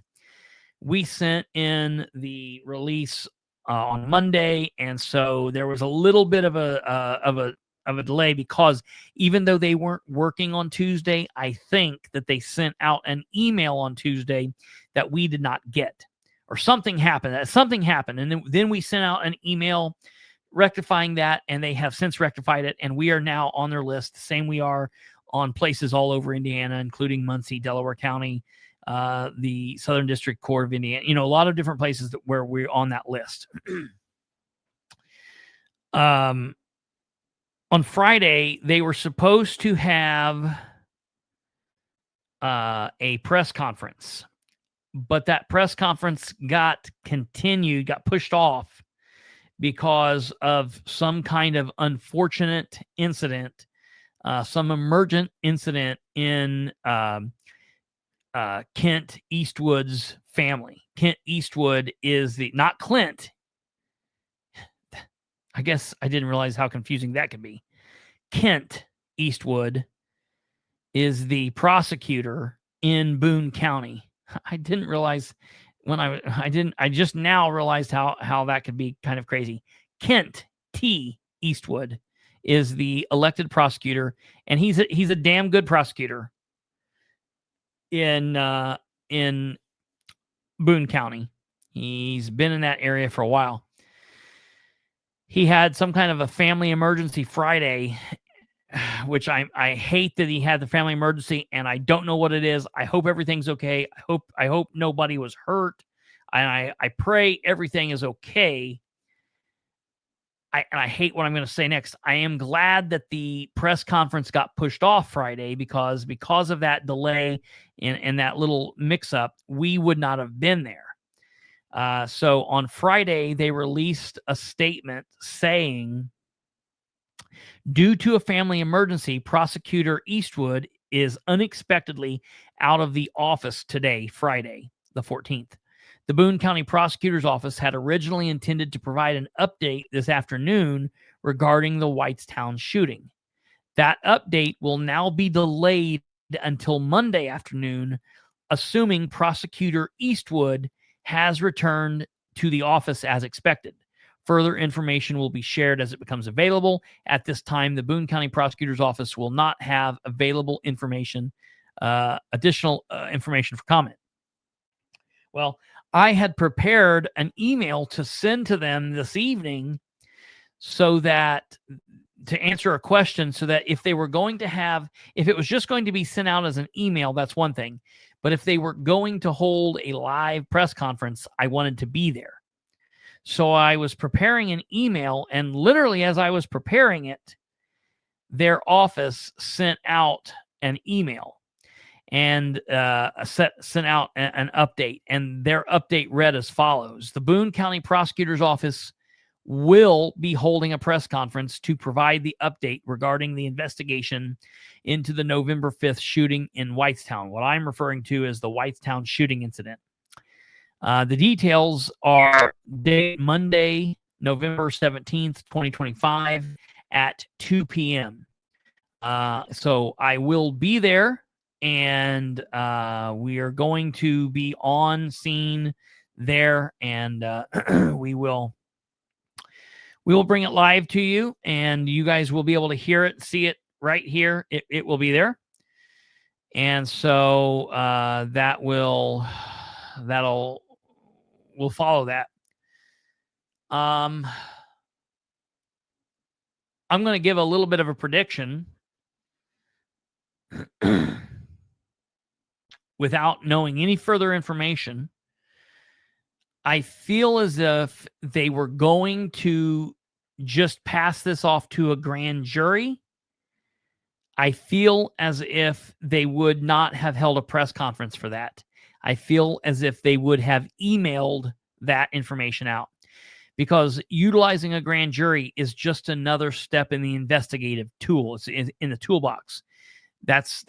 We sent in the release on Monday, and so there was a little bit of a delay because even though they weren't working on Tuesday, I think that they sent out an email on Tuesday that we did not get, or something happened. And then we sent out an email rectifying that, and they have since rectified it, and we are now on their list. The same we are on places all over Indiana, including Muncie, Delaware County, the Southern District Court of Indiana, a lot of different places where we're on that list. On Friday, they were supposed to have a press conference, but that press conference got pushed off because of some kind of unfortunate incident, some emergent incident in Kent Eastwood's family. Kent Eastwood is not Clint. I guess I didn't realize how confusing that could be. Kent Eastwood is the prosecutor in Boone County. I didn't realize I just now realized how that could be kind of crazy. Kent T. Eastwood is the elected prosecutor, and he's a damn good prosecutor in Boone County. He's been in that area for a while. He had some kind of a family emergency Friday, which I hate that he had the family emergency, and I don't know what it is. I hope everything's okay. I hope nobody was hurt. And I pray everything is okay. I hate what I'm going to say next. I am glad that the press conference got pushed off Friday because of that delay and that little mix-up, we would not have been there. So on Friday, they released a statement saying, due to a family emergency, Prosecutor Eastwood is unexpectedly out of the office today, Friday, the 14th. The Boone County Prosecutor's Office had originally intended to provide an update this afternoon regarding the Whitestown shooting. That update will now be delayed until Monday afternoon, assuming Prosecutor Eastwood has returned to the office as expected. Further information will be shared as it becomes available. At this time, the Boone County Prosecutor's Office will not have available information, additional information for comment. Well, I had prepared an email to send to them this evening so that to answer a question, so that if they were going to have, if it was just going to be sent out as an email, that's one thing. But if they were going to hold a live press conference, I wanted to be there. So I was preparing an email, and literally as I was preparing it, their office sent out an email and sent out an update. And their update read as follows. The Boone County Prosecutor's Office will be holding a press conference to provide the update regarding the investigation into the November 5th shooting in Whitestown, what I'm referring to as the Whitestown shooting incident. The details are Monday, November 17th, 2025 at 2 p.m. So I will be there, and we are going to be on scene there, and we will bring it live to you, and you guys will be able to hear it, see it right here. It will be there. And so we'll follow that. I'm going to give a little bit of a prediction without knowing any further information. I feel as if they were going to just pass this off to a grand jury. I feel as if they would not have held a press conference for that. I feel as if they would have emailed that information out, because utilizing a grand jury is just another step in the investigative tool. It's in the toolbox. That's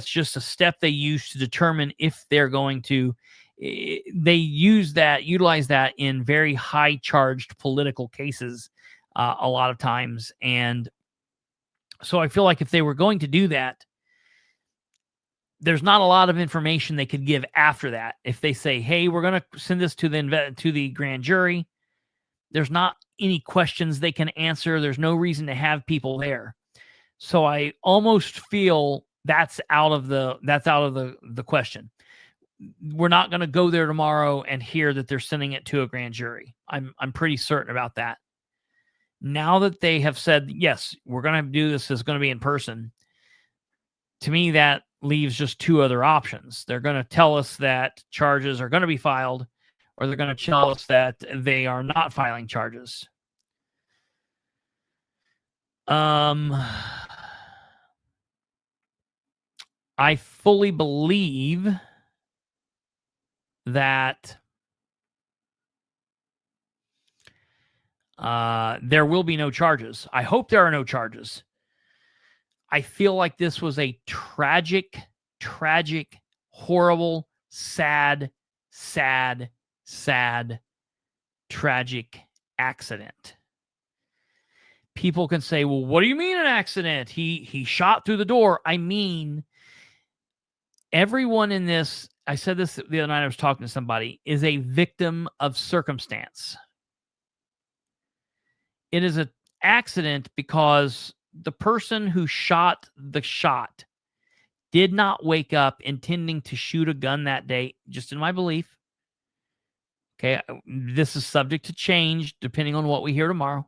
just a step they use to determine if they're going to. They utilize that in very high charged political cases a lot of times, and so I feel like if they were going to do that, there's not a lot of information they could give after that. If they say, "Hey, we're going to send this to the grand jury," there's not any questions they can answer. There's no reason to have people there. So I almost feel that's out of the question. We're not going to go there tomorrow and hear that they're sending it to a grand jury. I'm pretty certain about that. Now that they have said, yes, we're going to do this, it's going to be in person, to me, that leaves just two other options. They're going to tell us that charges are going to be filed, or they're going to tell us that they are not filing charges. I fully believe that there will be no charges. I hope there are no charges. I feel like this was a tragic, horrible, sad, tragic accident. People can say, well, what do you mean an accident? He shot through the door. I mean, everyone in this, I said this the other night, I was talking to somebody, is a victim of circumstance. It is an accident because the person who shot the shot did not wake up intending to shoot a gun that day, just in my belief. Okay, this is subject to change depending on what we hear tomorrow.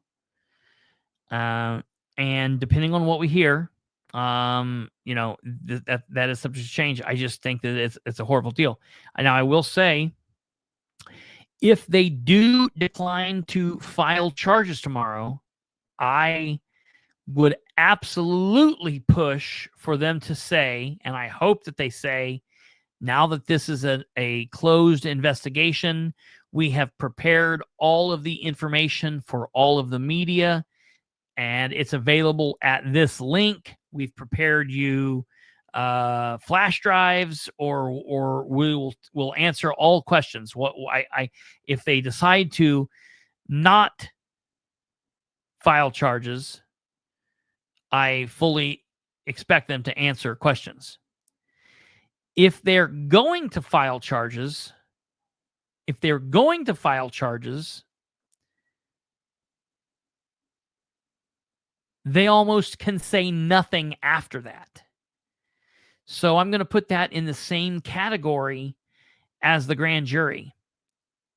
And depending on what we hear, that is subject to change. I just think that it's a horrible deal. Now, I will say, if they do decline to file charges tomorrow, I would absolutely push for them to say, and I hope that they say, now that this is a closed investigation, we have prepared all of the information for all of the media, and it's available at this link. We've prepared you flash drives, or we'll answer all questions. If they decide to not file charges, I fully expect them to answer questions. If they're going to file charges, they almost can say nothing after that. So I'm going to put that in the same category as the grand jury.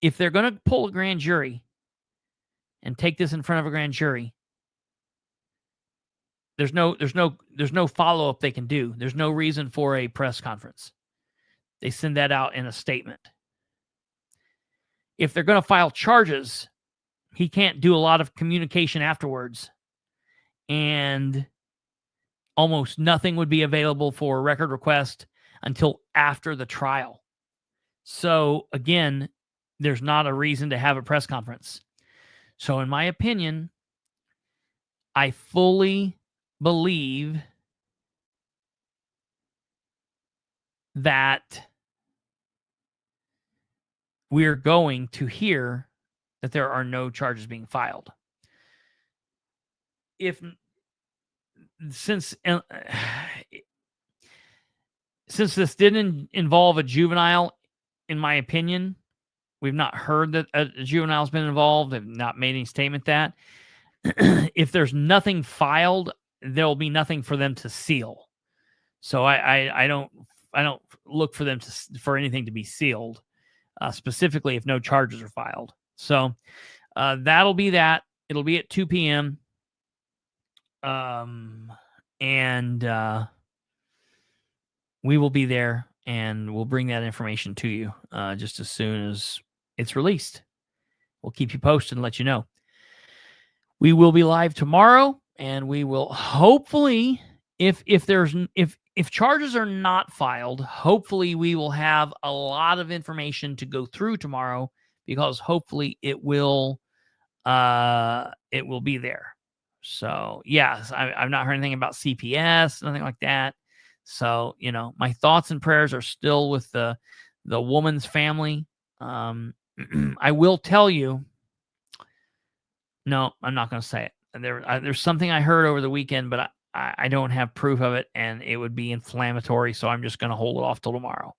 If they're going to pull a grand jury and take this in front of a grand jury, there's no follow-up they can do. There's no reason for a press conference. They send that out in a statement. If they're going to file charges, he can't do a lot of communication afterwards, and almost nothing would be available for a record request until after the trial. So again, there's not a reason to have a press conference. So in my opinion, I fully believe that we're going to hear that there are no charges being filed. Since this didn't involve a juvenile, in my opinion, we've not heard that a juvenile's been involved. They've not made any statement that. If there's nothing filed, there'll be nothing for them to seal. So I don't look for them for anything to be sealed, specifically if no charges are filed. So that'll be that. It'll be at 2 p.m. And we will be there, and we'll bring that information to you just as soon as it's released. We'll keep you posted and let you know. We will be live tomorrow, and we will hopefully, if charges are not filed, hopefully we will have a lot of information to go through tomorrow, because hopefully it will it will be there. So, yes, I've not heard anything about CPS, nothing like that. So, my thoughts and prayers are still with the woman's family. I will tell you, no, I'm not going to say it. There's something I heard over the weekend, but I don't have proof of it, and it would be inflammatory, so I'm just going to hold it off till tomorrow.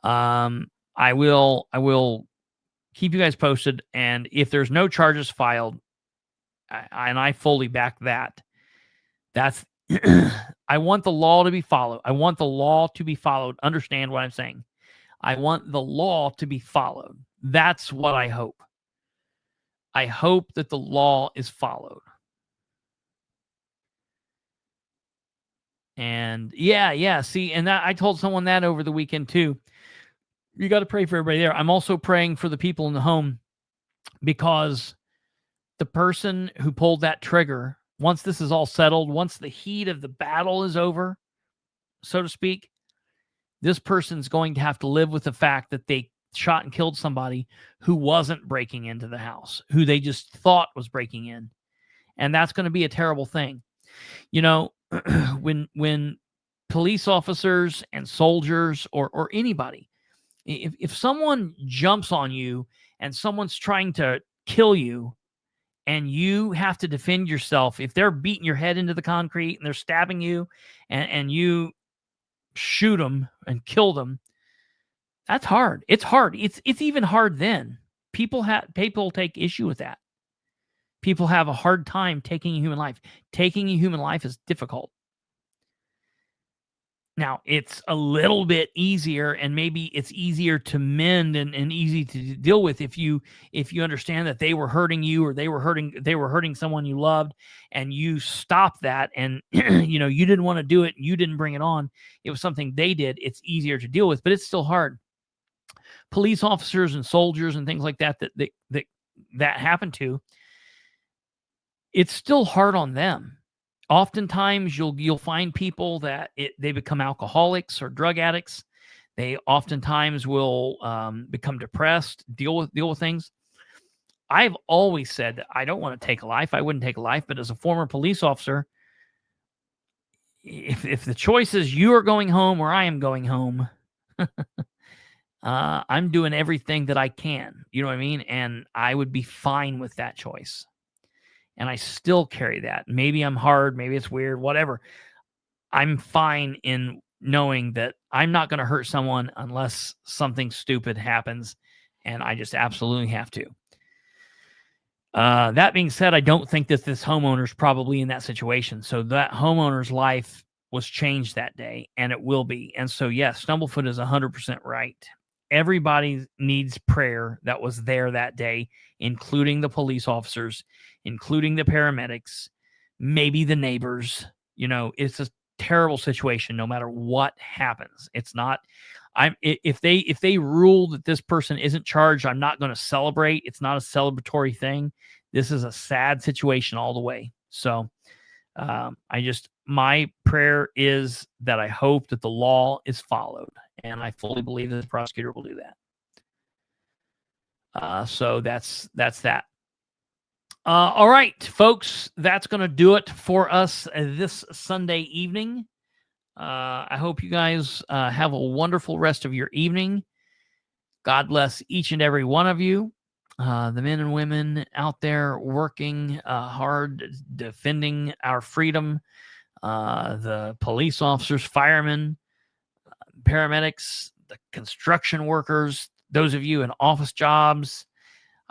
I will keep you guys posted, and if there's no charges filed, and I fully back that, that's I want the law to be followed. I want the law to be followed. Understand what I'm saying? I want the law to be followed. That's what I hope. I hope that the law is followed. And yeah. See, and that I told someone that over the weekend too. You got to pray for everybody there. I'm also praying for the people in the home, because the person who pulled that trigger, once this is all settled, once the heat of the battle is over, so to speak, this person's going to have to live with the fact that they shot and killed somebody who wasn't breaking into the house, who they just thought was breaking in. And that's going to be a terrible thing. When police officers and soldiers or anybody, if someone jumps on you and someone's trying to kill you and you have to defend yourself, if they're beating your head into the concrete and they're stabbing you and you shoot them and kill them, that's hard. It's hard. It's even hard then. People take issue with that. People have a hard time taking a human life. Taking a human life is difficult. Now, it's a little bit easier, and maybe it's easier to mend and easy to deal with if you understand that they were hurting you, or they were hurting someone you loved, and you stop that, and you didn't want to do it, you didn't bring it on. It was something they did. It's easier to deal with, but it's still hard. Police officers and soldiers and things like that happen to, it's still hard on them. Oftentimes, you'll find people that they become alcoholics or drug addicts. They oftentimes will become depressed, deal with things. I've always said that I don't want to take a life. I wouldn't take a life, but as a former police officer, if the choice is you are going home or I am going home, I'm doing everything that I can. You know what I mean? And I would be fine with that choice. And I still carry that. Maybe I'm hard. Maybe it's weird, whatever. I'm fine in knowing that I'm not going to hurt someone unless something stupid happens, and I just absolutely have to. That being said, I don't think that this homeowner's probably in that situation. So that homeowner's life was changed that day, and it will be. And so, yes, Stumblefoot is 100% right. Everybody needs prayer that was there that day, including the police officers, including the paramedics, maybe the neighbors. It's a terrible situation no matter what happens. It's not, if they rule that this person isn't charged, I'm not going to celebrate. It's not a celebratory thing. This is a sad situation all the way. So my prayer is that I hope that the law is followed, and I fully believe that the prosecutor will do that. So that's that. All right, folks, that's going to do it for us this Sunday evening. I hope you guys have a wonderful rest of your evening. God bless each and every one of you, the men and women out there working hard, defending our freedom, the police officers, firemen, paramedics, the construction workers, those of you in office jobs.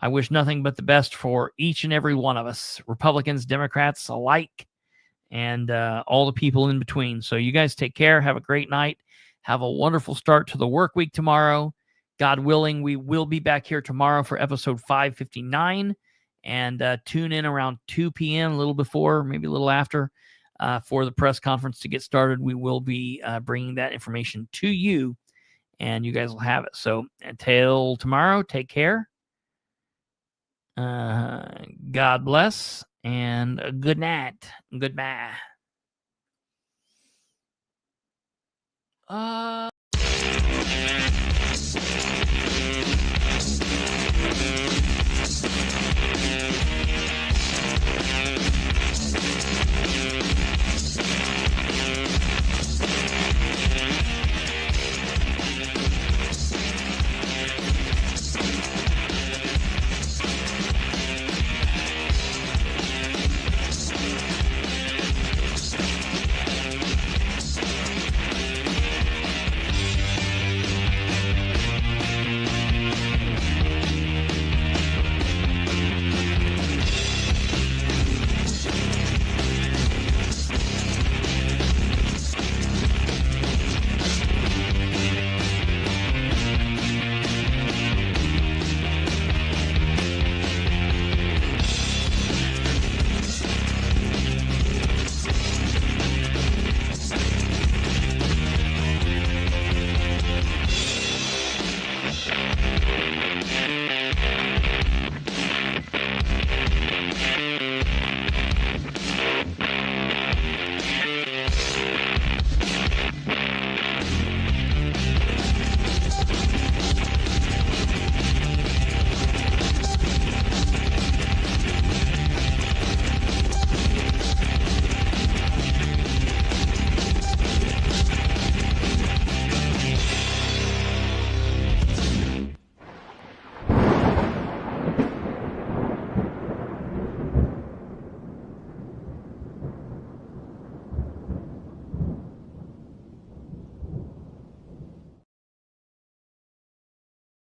I wish nothing but the best for each and every one of us, Republicans, Democrats alike, and all the people in between. So you guys take care. Have a great night. Have a wonderful start to the work week tomorrow. God willing, we will be back here tomorrow for episode 559. And tune in around 2 p.m., a little before, maybe a little after, for the press conference to get started. We will be bringing that information to you, and you guys will have it. So until tomorrow, take care. God bless, and good night. Goodbye.